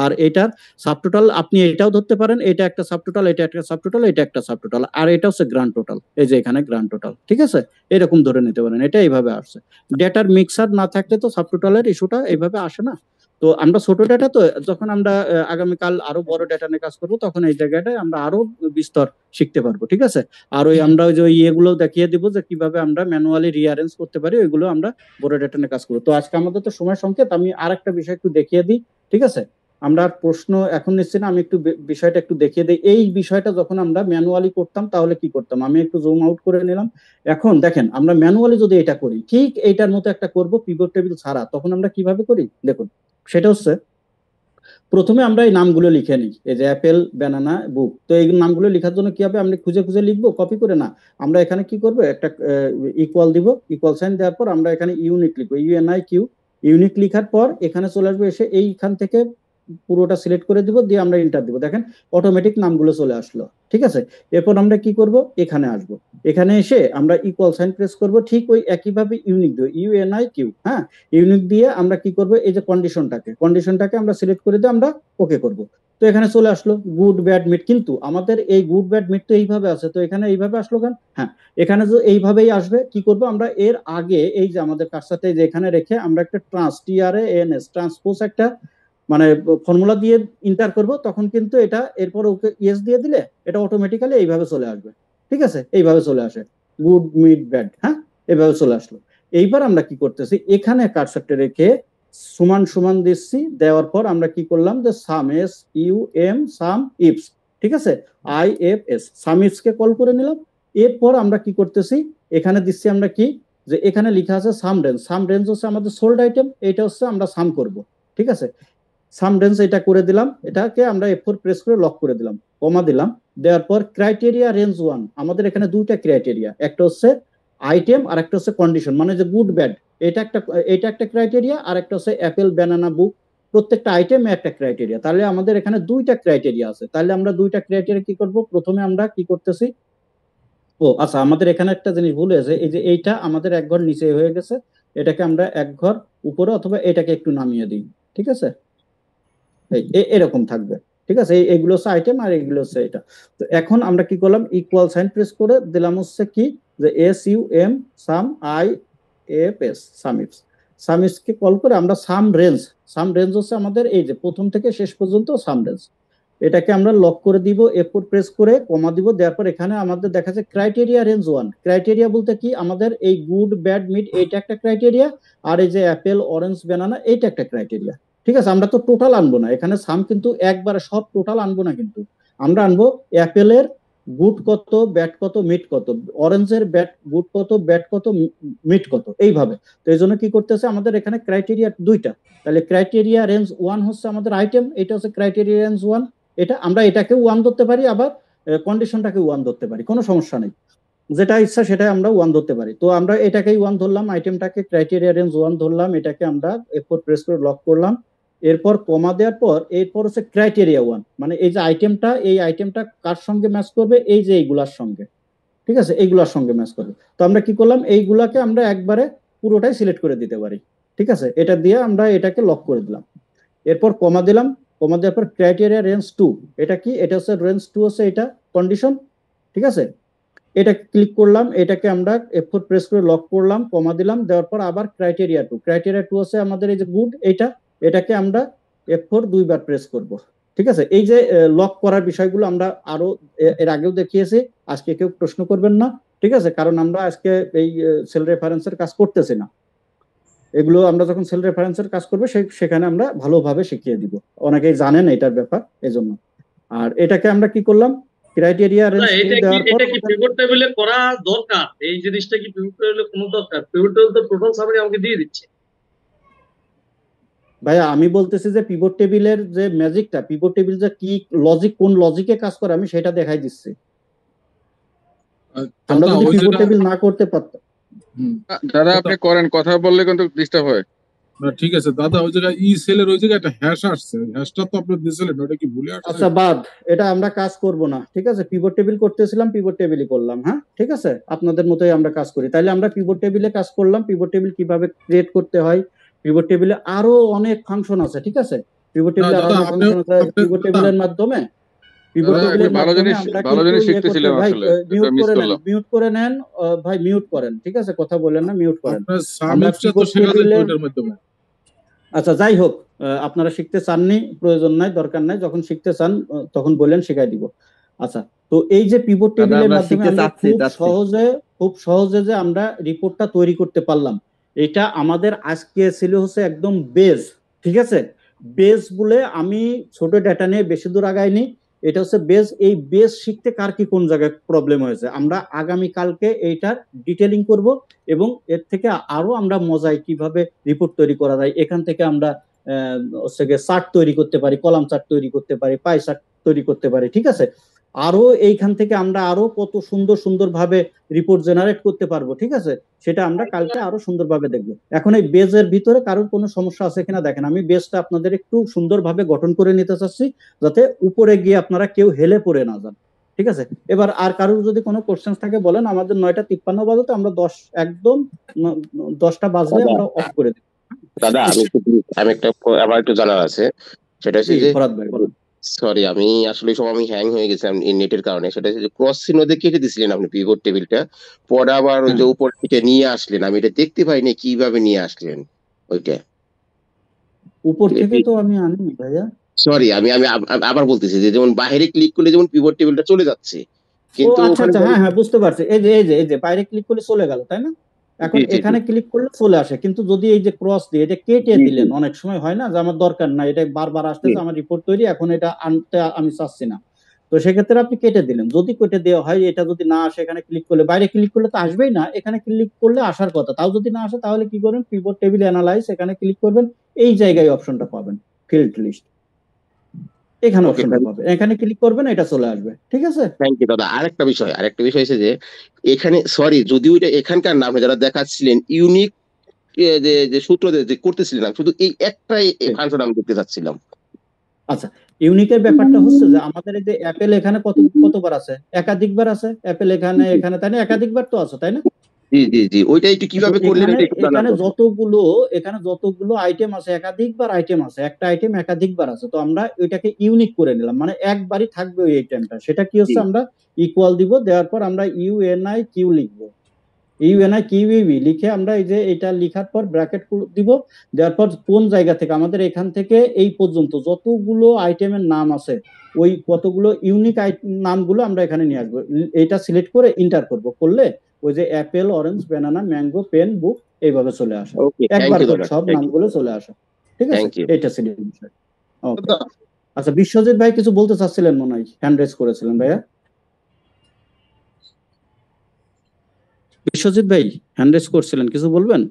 আর এটার সাবটোটাল আপনি এটাও ধরতে পারেন, এটা একটা সাবটোটাল, এটা একটা সাবটোটাল, এটা একটা সাবটোটাল, আর এটা হচ্ছে গ্র্যান্ড টোটাল, এই যে এখানে গ্র্যান্ড টোটাল, ঠিক আছে, এরকম ধরে নিতে পারেন। এটা এইভাবে আসছে। ডেটার মিক্সার না থাকলে তো সাবটোটালের ইস্যুটা এইভাবে আসে না। তো আমরা ছোট ডেটা, তো যখন আমরা আগামীকাল আরো বড় ডেটা নিয়ে কাজ করবো, তখন এই জায়গাটায় আমরা আরো বিস্তর শিখতে পারবো, ঠিক আছে। আর ওই আমরা ওই যে ইয়েগুলো দেখিয়ে দিব যে কিভাবে আমরা ম্যানুয়ালি রিঅ্যারেঞ্জ করতে পারি, ওইগুলো আমরা বড় ডেটা নিয়ে কাজ করবো। তো আজকে আমাদের তো সময় সংকেত, আমি আর একটা বিষয় একটু দেখিয়ে দিই, ঠিক আছে। আমরা আর প্রশ্ন এখন নিচ্ছি না, আমি একটু বিষয়টা একটু দেখিয়ে দিই। এই বিষয়টা যখন আমরা ম্যানুয়ালি করতাম তাহলে কি করতাম, আমি একটু জুম আউট করে নিলাম। এখন দেখেন, আমরা ম্যানুয়ালি যদি এটা করি, ঠিক এইটার মতো একটা করব পিভট টেবিল ছাড়া, তখন আমরা কিভাবে করি দেখুন। সেটা হচ্ছে, প্রথমে আমরা এই নামগুলো লিখে নিই, এই যে অ্যাপেল, ব্যানানা, বুক। তো এই নামগুলো লেখার জন্য কি হবে, আমরা খুঁজে খুঁজে লিখবো, কপি করে না, আমরা এখানে কি করবো, একটা ইকুয়াল দিব, ইকুয়াল সাইন দেওয়ার পর আমরা এখানে ইউনিক লিখবো, ইউএনআইকিউ, ইউনিক লিখার পর এখানে চলে আসবে, এসে এইখান থেকে পুরোটা সিলেক্ট করে দিব, দিয়ে আমরা এন্টার দিব, দেখেন অটোমেটিক নামগুলো চলে আসলো, ঠিক আছে। এরপর আমরা কি করব, এখানে আসবো, এখানে এসে আমরা ইকুয়াল সাইন প্রেস করব, ঠিক ওই একইভাবে ইউনিক দিব, ইউএনআইকিউ, হ্যাঁ, ইউনিক দিয়ে আমরা কি করব, এই যে কন্ডিশনটাকে আমরা সিলেক্ট করে দিয়ে আমরা ওকে করব। তো এখানে চলে আসলো গুড ব্যাড মিড, কিন্তু আমাদের এই গুড ব্যাড মিড তো এইভাবে আছে, তো এখানে এইভাবে আসলো কেন? হ্যাঁ, এখানে যে এইভাবেই আসবে, কি করব আমরা, এর আগে এই যে আমাদের কাজটাতে যে এখানে রেখে আমরা একটা ট্রান্সপোজ একটা মানে ফর্মুলা দিয়ে ইন্টার করব, তখন কিন্তু এটা এরপর ওকে ইয়েস দিয়ে দিলে এটা অটোমেটিক্যালি এইভাবে চলে আসবে, ঠিক আছে, এইভাবে চলে আসে গুড মিড ব্যাড, হ্যাঁ, এইভাবে চলে আসলো। এইবার আমরা কি করতেছি, এখানে কার্সরটা রেখে সমান সমান দিচ্ছি, দেওয়ার পর আমরা কি করলাম, যে সাম, এস ইউ এম, সাম ইফস, ঠিক আছে, I F S, some ifs K call করে নিলাম। এরপর আমরা কি করতেছি, এখানে দিচ্ছি আমরা কি, যে এখানে লেখা আছে সাম রেঞ্জ হচ্ছে আমাদের সোল্ড আইটেম, এইটা হচ্ছে আমরা সাম করব, ঠিক আছে। সাম রেঞ্জ এটা করে দিলাম, এটাকে আমরা F4 প্রেস করে লক করে দিলাম, কমা দিলাম, দেওয়ার পর ক্রাইটেরিয়া রেঞ্জ 1, আমাদের এখানে দুইটা ক্রাইটেরিয়া, একটা হচ্ছে আইটেম আর একটা হচ্ছে কন্ডিশন, মানে যে গুড ব্যাড, এটা একটা ক্রাইটেরিয়া, আর একটা হচ্ছে অ্যাপেল, ব্যানানা, বুক, প্রত্যেকটা আইটেমে একটা ক্রাইটেরিয়া। তাহলে আমাদের এখানে দুইটা ক্রাইটেরিয়া আছে, তাহলে আমরা দুইটা ক্রাইটেরিয়া কি করব, প্রথমে আমরা কি করতেছি, ও আচ্ছা, আমাদের এখানে একটা জিনিস ভুল হয়েছে, এই যে এইটা আমাদের এক ঘর নিচে হয়ে গেছে, এটাকে আমরা এক ঘর উপরে অথবা এটাকে একটু নামিয়ে দিই, ঠিক আছে, এরকম থাকবে, ঠিক আছে। এইগুলো হচ্ছে আইটেম আর এইগুলো হচ্ছে এটা। তো এখন আমরা কি করলাম, ইকুয়াল সাইন প্রেস করে দিলাম হচ্ছে কি, যে S U M sum I F S, SUMIFS কে কল করে আমরা সাম রেঞ্জ হচ্ছে আমাদের এই যে প্রথম থেকে শেষ পর্যন্ত সাম রেঞ্জ, এটাকে আমরা লক করে দিব, F4 প্রেস করে কমা দিব, দেওয়ার পর এখানে আমাদের দেখা যাচ্ছে ক্রাইটেরিয়া রেঞ্জ 1। ক্রাইটেরিয়া বলতে কি, আমাদের এই গুড ব্যাড মিড এইটা একটা ক্রাইটেরিয়া, আর এই যে অ্যাপেল, অরেঞ্জ, ব্যানানা এইটা একটা ক্রাইটেরিয়া, ঠিক আছে। আমরা তো টোটাল আনবো না এখানে, সাম কিন্তু একবারে সব টোটাল আনবো না, কিন্তু আমরা আনবো অ্যাপেলের গুড কত, ব্যাড কত, মিড কত, অরেঞ্জের ব্যাড গুড কত, ব্যাড কত, মিড কত, এইভাবে। তো এই জন্য কি করতেছে, আমাদের এখানে ক্রাইটেরিয়া দুইটা, তাহলে ক্রাইটেরিয়া রেঞ্জ 1 হচ্ছে আমাদের আইটেম, এটা হচ্ছে ক্রাইটেরিয়া রেঞ্জ 1, এটা আমরা এটাকে 1 ধরতে পারি, আবার কন্ডিশনটাকে 1 ধরতে পারি, কোনো সমস্যা নেই, যেটা ইচ্ছা সেটাই আমরা 1 ধরতে পারি। তো আমরা এটাকেই 1 ধরলাম, আইটেমটাকে ক্রাইটেরিয়া রেঞ্জ 1 ধরলাম, এটাকে আমরা F4 প্রেস করে লক করলাম, এরপর কমা দেওয়ার পর এরপর হচ্ছে ক্রাইটেরিয়া 1, মানে এই যে আইটেমটা, এই আইটেমটা কার সঙ্গে ম্যাচ করবে, এই যে এইগুলার সঙ্গে, ঠিক আছে, এইগুলার সঙ্গে ম্যাচ করবে। তো আমরা কি করলাম, এইগুলাকে আমরা একবারে পুরোটাই সিলেক্ট করে দিতে পারি, ঠিক আছে, এটা দিয়ে আমরা এটাকে লক করে দিলাম। এরপর কমা দিলাম, কমা দেওয়ার পর ক্রাইটেরিয়া রেঞ্জ 2, এটা কি, এটা হচ্ছে রেঞ্জ 2 হচ্ছে এটা কন্ডিশন, ঠিক আছে। এটা ক্লিক করলাম, এটাকে আমরা F4 প্রেস করে লক করলাম, কমা দিলাম, দেওয়ার পর আবার ক্রাইটেরিয়া 2, ক্রাইটেরিয়া 2 হচ্ছে আমাদের এই যে গুড, এটাকে আমরা F4 দুইবার প্রেস করব, ঠিক আছে। এই যে লক করার বিষয়গুলো আমরা আরো এর আগেও দেখিয়েছি, আজকে কেউ প্রশ্ন করবেন না, ঠিক আছে, কারণ আমরা আজকে এই সেল রেফারেন্সের কাজ করতেছি না। এগুলো আমরা যখন সেল রেফারেন্সের কাজ করবো সেখানে আমরা ভালোভাবে শিখিয়ে দিব, অনেকেই জানেন এটার ব্যাপার, এজন্য। আর এটাকে আমরা কি করলাম, ক্রাইটেরিয়া রেঞ্জ দেওয়ার পর এটা কি পিভট টেবিলে করা দরকার? এই জিনিসটা কি পিভট টেবিলে কোনো দরকার? পিভট টেবিল তো টোটাল সামারি আমাকে দিয়ে দিচ্ছে। ভাইয়া আমি বলতেছি যে পিভট টেবিলের যে ম্যাজিকটা, পিভট টেবিল যে কি লজিক, কোন লজিকে কাজ করে আমি সেটা দেখাই দিচ্ছি। আমরা যদি পিভট টেবিল না করতে পারতাম। দাদা আপনি করেন, কথা বললে কিন্তু ডিস্টার্ব হয়। না ঠিক আছে দাদা, ওই জায়গায় ই সেলের ওই জায়গায় একটা হ্যাশ আসছে, হ্যাশটা তো আপনি দিয়েছিলেন, ওটা কি ভুলে আসছে? আচ্ছা বাদ, এটা আমরা কাজ করব না, ঠিক আছে। পিভট টেবিল করতেছিলাম, পিভট টেবিলই করলাম, হ্যাঁ ঠিক আছে, আপনাদের মতোই আমরা কাজ করি। তাইলে আমরা পিভট টেবিলে কাজ করলাম, পিভট টেবিল কিভাবে ক্রিয়েট করতে হয়, পিভট টেবিলে আরো অনেক ফাংশন আছে, ঠিক আছে। পিভট টেবিলে আরো অনেক ফাংশন আছে, পিভট টেবিলের মাধ্যমে মিউট করে নেন ভাই, মিউট করেন, ঠিক আছে, কথা বলেন না, মিউট করেন। আচ্ছা যাই হোক, আপনারা শিখতে চাননি, প্রয়োজন নাই, দরকার নাই, যখন শিখতে চান তখন বললেন, শিখাই দিব। আচ্ছা, তো এই যে পিভট টেবিলের মাধ্যমে আমরা খুব সহজে যে আমরা রিপোর্টটা তৈরি করতে পারলাম, এটা আমাদের আজকে ছিল হচ্ছে একদম বেস, ঠিক আছে। বেস বলে আমি ছোট ডেটা নিয়ে বেশি দূর আগাইনি, এটা হচ্ছে বেস। এই বেস শিখতে কার কি কোন জায়গায় প্রবলেম হয়েছে, আমরা আগামী কালকে এইটার ডিটেলিং করব, এবং এর থেকে আরো আমরা মজায় কিভাবে রিপোর্ট তৈরি করা যায়, এখান থেকে আমরা হচ্ছে চার্ট তৈরি করতে পারি, কলাম চার্ট তৈরি করতে পারি, পাই চার্ট তৈরি করতে পারি, ঠিক আছে। আরো এইখান থেকে আমরা আরো কত সুন্দর ভাবে রিপোর্ট জেনারেট করতে পারবো, ঠিক আছে, সেটা আমরা কালকে আরো সুন্দরভাবে দেখবো। এখন এই বেজের ভিতরে কারোর কোনো সমস্যা আছে কিনা দেখেন, আমি বেজটা আপনাদের একটু সুন্দরভাবে গঠন করে নিতে চাচ্ছি, যাতে উপরে গিয়ে আপনারা কেউ হেলে পড়ে না যান, ঠিক আছে। এবার আর কারোর যদি কোনো কোশ্চেন থাকে বলেন, আমাদের 9:53 বাজে, আমরা 10টা বাজলে আমরা অফ করে দিই। দাদা আমি একটা আমার একটু জানার আছে, সেটা হচ্ছে যে সরি আমি আসলে সময় আমি হ্যাং হয়ে গেছিলাম নেটের কারণে। সেটা হচ্ছে যে ক্রস চিহ্ন দিয়ে কেটে দিছিলেন আপনি পিভট টেবিলটা, পরে আবার ওই যে উপর থেকে নিয়ে আসলেন, আমি এটা দেখতে পাইনি কিভাবে নিয়ে আসলেন ওইটা উপর থেকে। তো আমি আনিনি ভাইয়া, সরি আমি আমি আবার বলতেছি যে যেমন বাইরে ক্লিক করলে যেমন পিভট টেবিলটা চলে যাচ্ছে, কিন্তু আচ্ছা হ্যাঁ বুঝতে পারছি, এই যে বাইরে ক্লিক করলে চলে গেল, তাই না? এখন এখানে ক্লিক করলে চলে আসে, কিন্তু যদি এই যে ক্রস দিয়ে এটা কেটে দিলেন, অনেক সময় হয় না যে আমার দরকার না, এটা বারবার আসতেছে, আমার রিপোর্ট তৈরি, এখন এটা আনতে আমি চাচ্ছি না, তো সেক্ষেত্রে আপনি কেটে দিলেন। যদি কেটে দেওয়া হয়, এটা যদি না আসে, এখানে ক্লিক করলে, বাইরে ক্লিক করলে তো আসবেই না, এখানে ক্লিক করলে আসার কথা, তাও যদি না আসে তাহলে কি করবেন, পিভট টেবিল অ্যানালাইজ, এখানে ক্লিক করবেন, এই জায়গায় অপশনটা পাবেন ফিল্ড লিস্ট, এখানে অপশনটা পাবেন, এখানে ক্লিক করবেন, এটা চলে আসবে, ঠিক আছে। থ্যাংক ইউ দাদা। আরেকটা বিষয় হচ্ছে যে এখানে সরি যদিও এটা এখানকার নাম যারা দেখাচ্ছিলেন ইউনিক যে সূত্র যে করতেছিলেন, শুধু এই একটাই ফাংশন আমি দেখতে চাচ্ছিলাম। আচ্ছা, ইউনিকের ব্যাপারটা হচ্ছে যে আমাদের এই যে অ্যাপেল এখানে কতবার আছে, একাধিকবার আছে অ্যাপেল এখানে তাই না, একাধিকবার তো আছে, তাই না? জি ওইটা একটু কিভাবে করলেন এখানে যতগুলো আইটেম আছে, একাধিকবার আইটেম আছে, একটা আইটেম একাধিকবার আছে, তো আমরা ওইটাকে ইউনিক করে নিলাম, মানে একবারই থাকবে ওই আইটেমটা। সেটা কি হচ্ছে, আমরা ইকুয়াল দিব, দেওয়ার পর আমরা ইউএনআই কিউ লিখবো, ইউএনআই কিউইবি লিখে আমরা এই যে এটা লিখার পর ব্র্যাকেট দিব, দেওয়ার পর কোন জায়গা থেকে আমাদের এখান থেকে এই পর্যন্ত যতগুলো আইটেমের নাম আছে, ওই কতগুলো ইউনিক নামগুলো আমরা এখানে নিয়ে আসবো, এটা সিলেক্ট করে ইন্টার করলে ওই যে apple, orange, banana, mango, pen, book এইভাবে চলে আসে, একবার সব নামগুলো চলে আসে, ঠিক আছে। এটা ছিল বিষয়। আচ্ছা, বিশ্বজিৎ ভাই কিছু বলতে চাচ্ছিলেন মনে হয়, হ্যান্ড রেজ করেছিলেন ভাইয়া। বিশ্বজিৎ ভাই হ্যান্ড রেজ করছিলেন, কিছু বলবেন?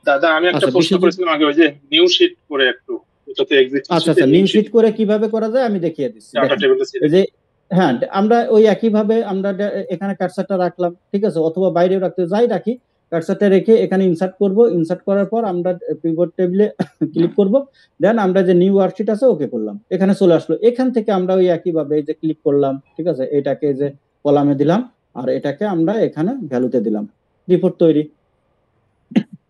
দাদা আমি একটা প্রশ্ন করেছিলাম আগে, ওই যে নিউ শীট করে একটু এটাতে এক্সিট। আচ্ছা নিউ শীট করে কিভাবে করা যায় আমি দেখিয়ে দিচ্ছি। যে হ্যাঁ, আমরা ওই একই ভাবে আমরা এখানে কার্সারটা রাখলাম, ঠিক আছে, অথবা বাইরেও রাখতে যাই রাখি, কার্সারটা রেখে এখানে ইনসার্ট করব, ইনসার্ট করার পর আমরা পিভট টেবিলে ক্লিক করব, দেন আমরা যে নিউ ওয়ার্কশিট আছে ওকে করলাম, এখানে চলে আসলো। এখান থেকে আমরা ওই একই ভাবে এই যে ক্লিক করলাম, ঠিক আছে, এটাকে যে কলামে দিলাম, আর এটাকে আমরা এখানে ভ্যালুতে দিলাম, রিপোর্ট তৈরি।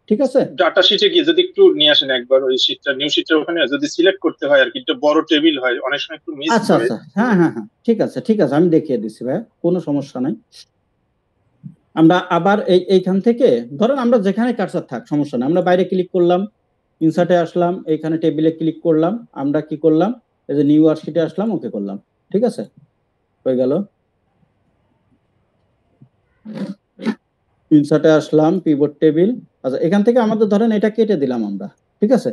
ঠিক আছে? ডাটা শিটে গিয়ে যদি একটু নিয়ে আসেন একবার ওই শিটটা, নিউ শিটটা ওখানে যদি সিলেক্ট করতে হয় আর কি, একটা বড় টেবিল হয় অনেক সময় একটু মিস আচ্ছা করে। আচ্ছা, হ্যাঁ হ্যাঁ হ্যাঁ, ঠিক আছে ঠিক আছে, আমি দেখিয়ে দিচ্ছি ভাই, কোনো সমস্যা নাই। আমরা আবার এইখান থেকে ধরেন আমরা যেখানে কার্সার থাক সমস্যা নেই, আমরা বাইরে ক্লিক করলাম, ইনসার্টে আসলাম, এইখানে টেবিলে ক্লিক করলাম, আমরা কি করলাম, এই যে নিউ ওয়ার্কশিটে আসলাম, ওকে করলাম, ঠিক আছে, হয়ে গেল। ইনসার্টে আসলাম, পিভট টেবিল, আচ্ছা এখান থেকে আমাদের ধরেন এটা কেটে দিলাম আমরা, ঠিক আছে,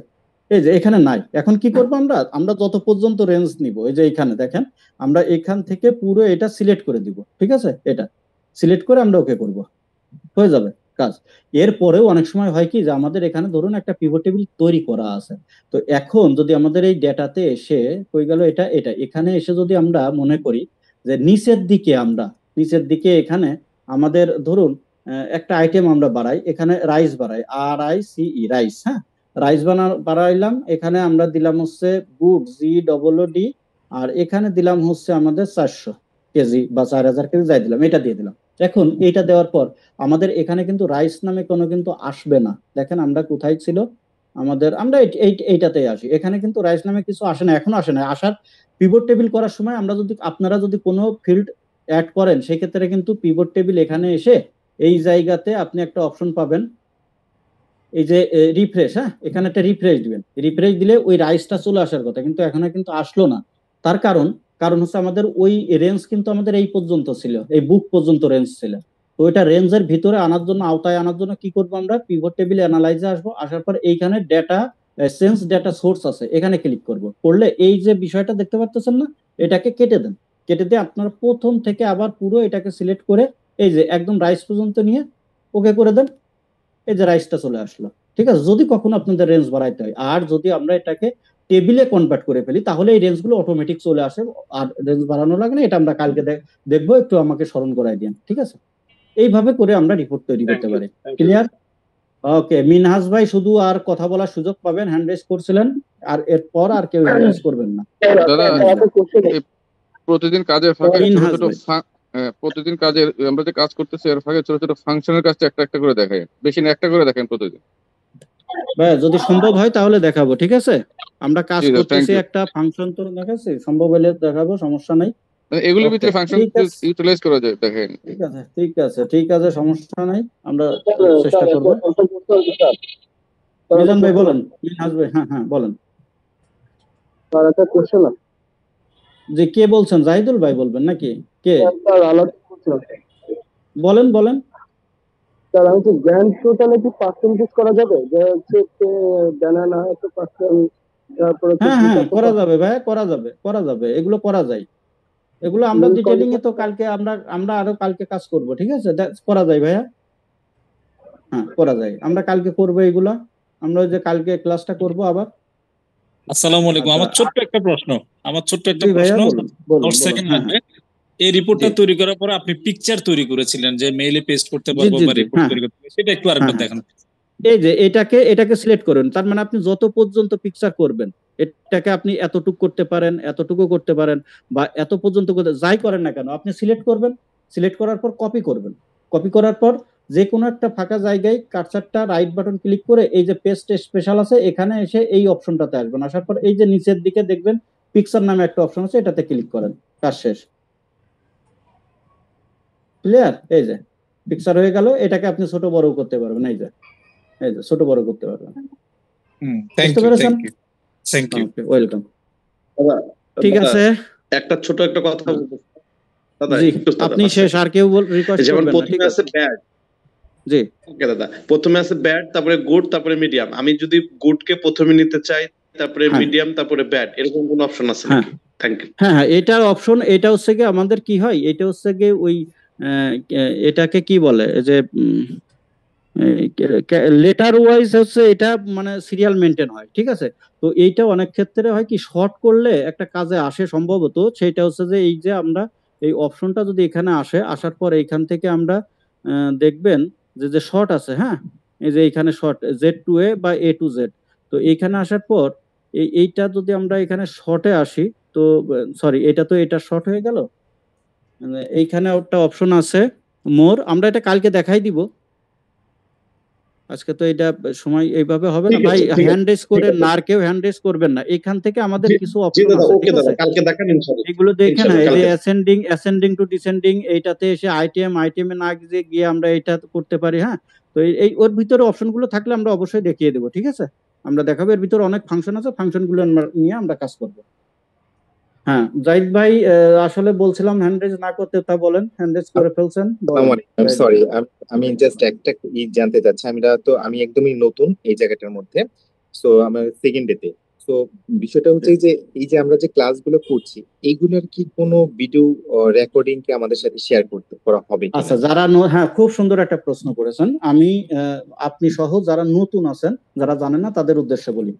এই যে এখানে নাই, এখন কি করবো আমরা, আমরা যত পর্যন্ত রেঞ্জ নিব, এই যে এখানে দেখেন, আমরা এখান থেকে পুরো এটা সিলেক্ট করে দিব, ঠিক আছে, এটা সিলেক্ট করে আমরা ওকে করব, হয়ে যাবে কাজ। এরপরেও অনেক সময় হয় কি যে আমাদের এখানে ধরুন একটা পিভট টেবিল তৈরি করা আছে, তো এখন যদি আমাদের এই ডেটাতে এসে হয়ে গেল এটা এটা এখানে এসে যদি আমরা মনে করি যে নিচের দিকে এখানে আমাদের ধরুন একটা আইটেম আমরা বাড়াই, এখানে রাইস বাড়াই, RICE রাইস, হ্যাঁ রাইস বাড়াইলাম, এখানে আমরা দিলাম হচ্ছে গুড GOOD, আর এখানে দিলাম হচ্ছে আমাদের 400 কেজি বা 4000 কেজি যাই দিলাম, এটা দিয়ে দিলাম। এখন এটা দেওয়ার পর আমাদের এখানে কিন্তু রাইস নামে কোনো কিন্তু আসবে না, দেখেন আমরা কোথায় ছিল আমাদের, আমরা এইটাতেই আসি, এখানে কিন্তু রাইস নামে কিছু আসে না, এখনো আসে না। আসার পিভট টেবিল করার সময় আমরা যদি আপনারা যদি কোনো ফিল্ড অ্যাড করেন সেক্ষেত্রে কিন্তু পিভট টেবিল এখানে এসে এই জায়গাতে আপনি একটা অপশন পাবেন, এই যে রিফ্রেশ, হ্যাঁ এখানে একটা রিফ্রেশ দিবেন, রিফ্রেশ দিলে ওই রাইসটা চলে আসার কথা, কিন্তু এখানে কিন্তু আসলো না। তার কারণ হচ্ছে আমাদের ওই রেঞ্জ কিন্তু আমাদের এই পর্যন্ত ছিল, এই বুক পর্যন্ত রেঞ্জ ছিল, তো এটা রেঞ্জের ভিতরে আনার জন্য, আওতায় আনার জন্য কি করবো আমরা, পিভট টেবিল অ্যানালাইজে আসবো, আসার পর এইখানে ডেটা সেন্স ডেটা সোর্স আছে, এখানে ক্লিক করলে এই যে বিষয়টা দেখতে পাচ্ছেন না, এটাকে কেটে দেন, কেটে দিয়ে আপনারা প্রথম থেকে আবার পুরো এটাকে সিলেক্ট করে এই যে একদম রাইস পর্যন্ত নিয়ে ওকে করে দেন, এই যে রাইসটা চলে আসলো, ঠিক আছে। যদি কখনো আপনাদের রেঞ্জ বাড়াইতে হয়, আর যদি আমরা এটাকে টেবিলে কনভার্ট করে ফেলি তাহলে এই রেঞ্জগুলো অটোমেটিক চলে আসে, আর রেঞ্জ বাড়ানো লাগে না, এটা আমরা কালকে দেখবো, একটু আমাকে স্মরণ করাই দিন, ঠিক আছে। এইভাবে করে আমরা রিপোর্ট তৈরি করতে পারি। ক্লিয়ার? ওকে, মিনহাজ ভাই শুধু আর কথা বলার সুযোগ পাবেন, হ্যান্ড রেজ করছিলেন, আর এরপর আর কেউ হ্যান্ড রেজ করবেন না। দাদা প্রতিদিন কাজের ফাঁকে ছোট ছোট প্রতিদিন কাজের আমরা যে কাজ করতেছি এর ফাঁকে ছোট ছোট ফাংশনের কাজটা একটা একটা করে দেখাই, বেশি না একটা করে দেখেন প্রতিদিন ভাই, যদি সম্ভব হয় তাহলে দেখাবো, ঠিক আছে। আমরা কাজ করতেছি একটা ফাংশন তো দেখাচ্ছি, সম্ভব হলে দেখাবো, সমস্যা নাই। এগুলোর ভিতরে ফাংশন ইউটিলাইজ করা যায়, দেখেন। ঠিক আছে ঠিক আছে, সমস্যা নাই, আমরা চেষ্টা করব। মিজান ভাই বলেন, মিনহাজ ভাই, হ্যাঁ বলেন। স্যার একটা কোশ্চেন আছে। জি, কে বলছেন? জাহিদুল ভাই বলবেন নাকি কে? বলেন। স্যার আমি তো গ্র্যান্ড টোটালে কি পার্সেন্টেজ করা যাবে, যে হচ্ছে ব্যানানা একটা পার্সেন্ট, তারপরে হ্যাঁ করা যাবে ভাই, করা যাবে, এগুলো করা যায়, এগুলো আমরা ডিটেইলিং এ তো কালকে আমরা আরো কালকে কাজ করব, ঠিক আছে, করা যায় ভাইয়া, হ্যাঁ করা যায়, আমরা কালকে করব এগুলা, আমরা ওই যে কালকে ক্লাসটা করব আবার। আসসালামু আলাইকুম। আমার ছোট্ট একটা প্রশ্ন, 10 সেকেন্ড লাগবে। এই রিপোর্টটা তৈরি করার পরে আপনি পিকচার তৈরি করেছিলেন যে মেইলে পেস্ট করতে পারবো বা রিপোর্ট তৈরি করতে পারবো, সেটা একটু আরেকবার দেখান। এই যে এটাকে সিলেক্ট করুন, তার মানে আপনি যত পর্যন্ত পিকচার করবেন এটাকে আপনি এতটুকু করতে পারেন, এতটুকু করতে পারেন, বা এত পর্যন্ত যাই করেন না কেন আপনি সিলেক্ট করবেন, সিলেক্ট করার পর কপি করবেন, কপি করার পর যে কোনো একটা ফাঁকা জায়গায় কার্সারটা রাইট বাটন ক্লিক করে এই যে পেস্ট স্পেশাল আছে এখানে এসে এই অপশনটাতে আসবেন, আসার পর এই যে নিচের দিকে দেখবেন পিকচার নামে একটা অপশন আছে, এটাতে ক্লিক করেন, কাজ শেষ। ক্লিয়ার? এই যে পিকচার হয়ে গেল, এটাকে আপনি ছোট বড় করতে পারবেন, এই যে ছোট বড় করতে পারবেন। Thank you. ওয়েলকাম। ঠিক আছে, একটা ছোট একটা কথা বলবো দাদা, আপনি শেষ, আর কেউ রিকোয়েস্ট করবেন? যেমন প্রথমে আছে ব্যাড, জি ওকে দাদা, প্রথমে আছে ব্যাড, তারপরে গুড, তারপরে মিডিয়াম। আমি যদি গুড কে প্রথমে নিতে চাই, তারপরে মিডিয়াম, তারপরে ব্যাড, এরকম কোন অপশন আছে নাকি? Thank you. হ্যাঁ এটার অপশন, এটা হচ্ছে কি আমাদের কি হয়, এটা হচ্ছে কি ওই এটাকে কি বলে যে লেটার ওয়াইজ হচ্ছে এটা মানে সিরিয়াল মেনটেন হয়, ঠিক আছে। তো এইটা অনেক ক্ষেত্রে হয় কি শর্ট করলে একটা কাজে আসে সম্ভবত, সেটা হচ্ছে যে এই যে আমরা এই অপশনটা যদি এখানে আসার পর এইখান থেকে আমরা দেখবেন যে শর্ট আছে, হ্যাঁ এই যে এইখানে শর্ট Z2A বা A to Z, তো এইখানে আসার পর এইটা যদি আমরা এখানে শর্টে আসি, তো সরি এটা শর্ট হয়ে গেল, এইখানে একটা অপশন আছে মোর, আমরা এটা কালকে দেখাই দিব, আজকে তো এটা সময় এইভাবে হবে না ঠিক ভাই। আছে, ঠিক আছে, হ্যান্ড রেজ ঠিক করে আছে। না, আর কেউ হ্যান্ড রেজ করবেন না। এখান থেকে আমাদের জি কিছু জি অপশন দাদা, আছে, ওকে ঠিক দাদা, আছে? কালকে দেখান ইনশাআল্লাহ। এগুলো দেখে না, ইনশাআল্লাহ এই যে কালকে অ্যাসেন্ডিং টু ডিসেন্ডিং, এইটাতে এসে আইটিএম এ না গিয়ে আমরা এটা করতে পারি। হ্যাঁ, তো এই ওর ভিতরে অপশন গুলো থাকলে আমরা অবশ্যই দেখিয়ে দেবো, ঠিক আছে? আমরা দেখাবো, এর ভিতরে অনেক ফাংশন আছে, ফাংশন গুলো নিয়ে আমরা কাজ করবো। হ্যাঁ জাহিদ ভাই, আসলে বলছিলাম হ্যান্ড রেজ না করতে, তা বলেন। হ্যান্ড রেজ করে ফেলছেন, বলেন। আমি সরি, আমি জাস্ট একটা জানতে চাচ্ছি। আমি একদমই নতুন এই জায়গাটার মধ্যে, সো আমার সেকেন্ড ডেতে। সো বিষয়টা হচ্ছে যে এই যে আমরা যে ক্লাসগুলো করছি, এইগুলোর কি কোনো ভিডিও রেকর্ডিং কি আমাদের সাথে শেয়ার করা হবে কিনা? আচ্ছা, যারা হ্যাঁ, খুব সুন্দর একটা প্রশ্ন করেছেন। আমি আপনি সহ যারা নতুন আছেন, যারা জানেন না, তাদের উদ্দেশ্যে বলি।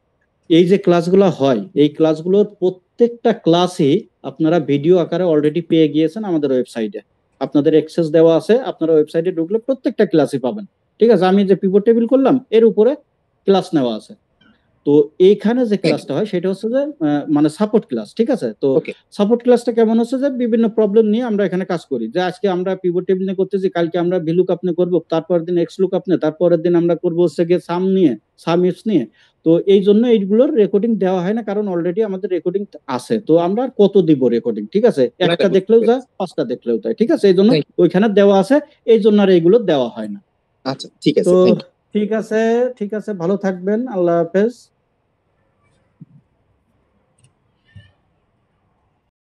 এই যে ক্লাসগুলো হয়, এই ক্লাসগুলোর প্রত্যেকটা ক্লাসই আপনারা ভিডিও আকারে অলরেডি পেয়ে গিয়েছেন আমাদের ওয়েবসাইটে। আপনাদের অ্যাক্সেস দেওয়া আছে, আপনারা ওয়েবসাইটে ঢুকলে প্রত্যেকটা ক্লাসই পাবেন, ঠিক আছে? আমি যে পিভট টেবিল করলাম, এর উপরে ক্লাস নেওয়া আছে। তো এইখানে যে ক্লাসটা হয় সেটা হচ্ছে যে মানে সাপোর্ট ক্লাস, ঠিক আছে? তো সাপোর্ট ক্লাসটা কেমন হচ্ছে যে বিভিন্ন প্রবলেম নিয়ে আমরা এখানে কাজ করি। যে আজকে আমরা পিভট টেবিল নিয়ে করতেছি, কালকে আমরা ভিলুক আপনি করবো, তারপরের দিন এক্স লুক আপনি, তারপরের দিন আমরা করবো হচ্ছে গিয়ে সাম ইফস নিয়ে। তো এই জন্য এইগুলোর রেকর্ডিং দেওয়া হয় না, কারণ অলরেডি আমাদের রেকর্ডিং আছে। তো আমরা আর কত দিব রেকর্ডিং, ঠিক আছে? একটা দেখলেও যায়, 5টা দেখলেও যায়, ঠিক আছে? এই জন্য ওইখানে দেওয়া আছে, এই জন্য আর এইগুলো দেওয়া হয় না। আচ্ছা, ঠিক আছে, তো ঠিক আছে, ভালো থাকবেন, আল্লাহ হাফেজ।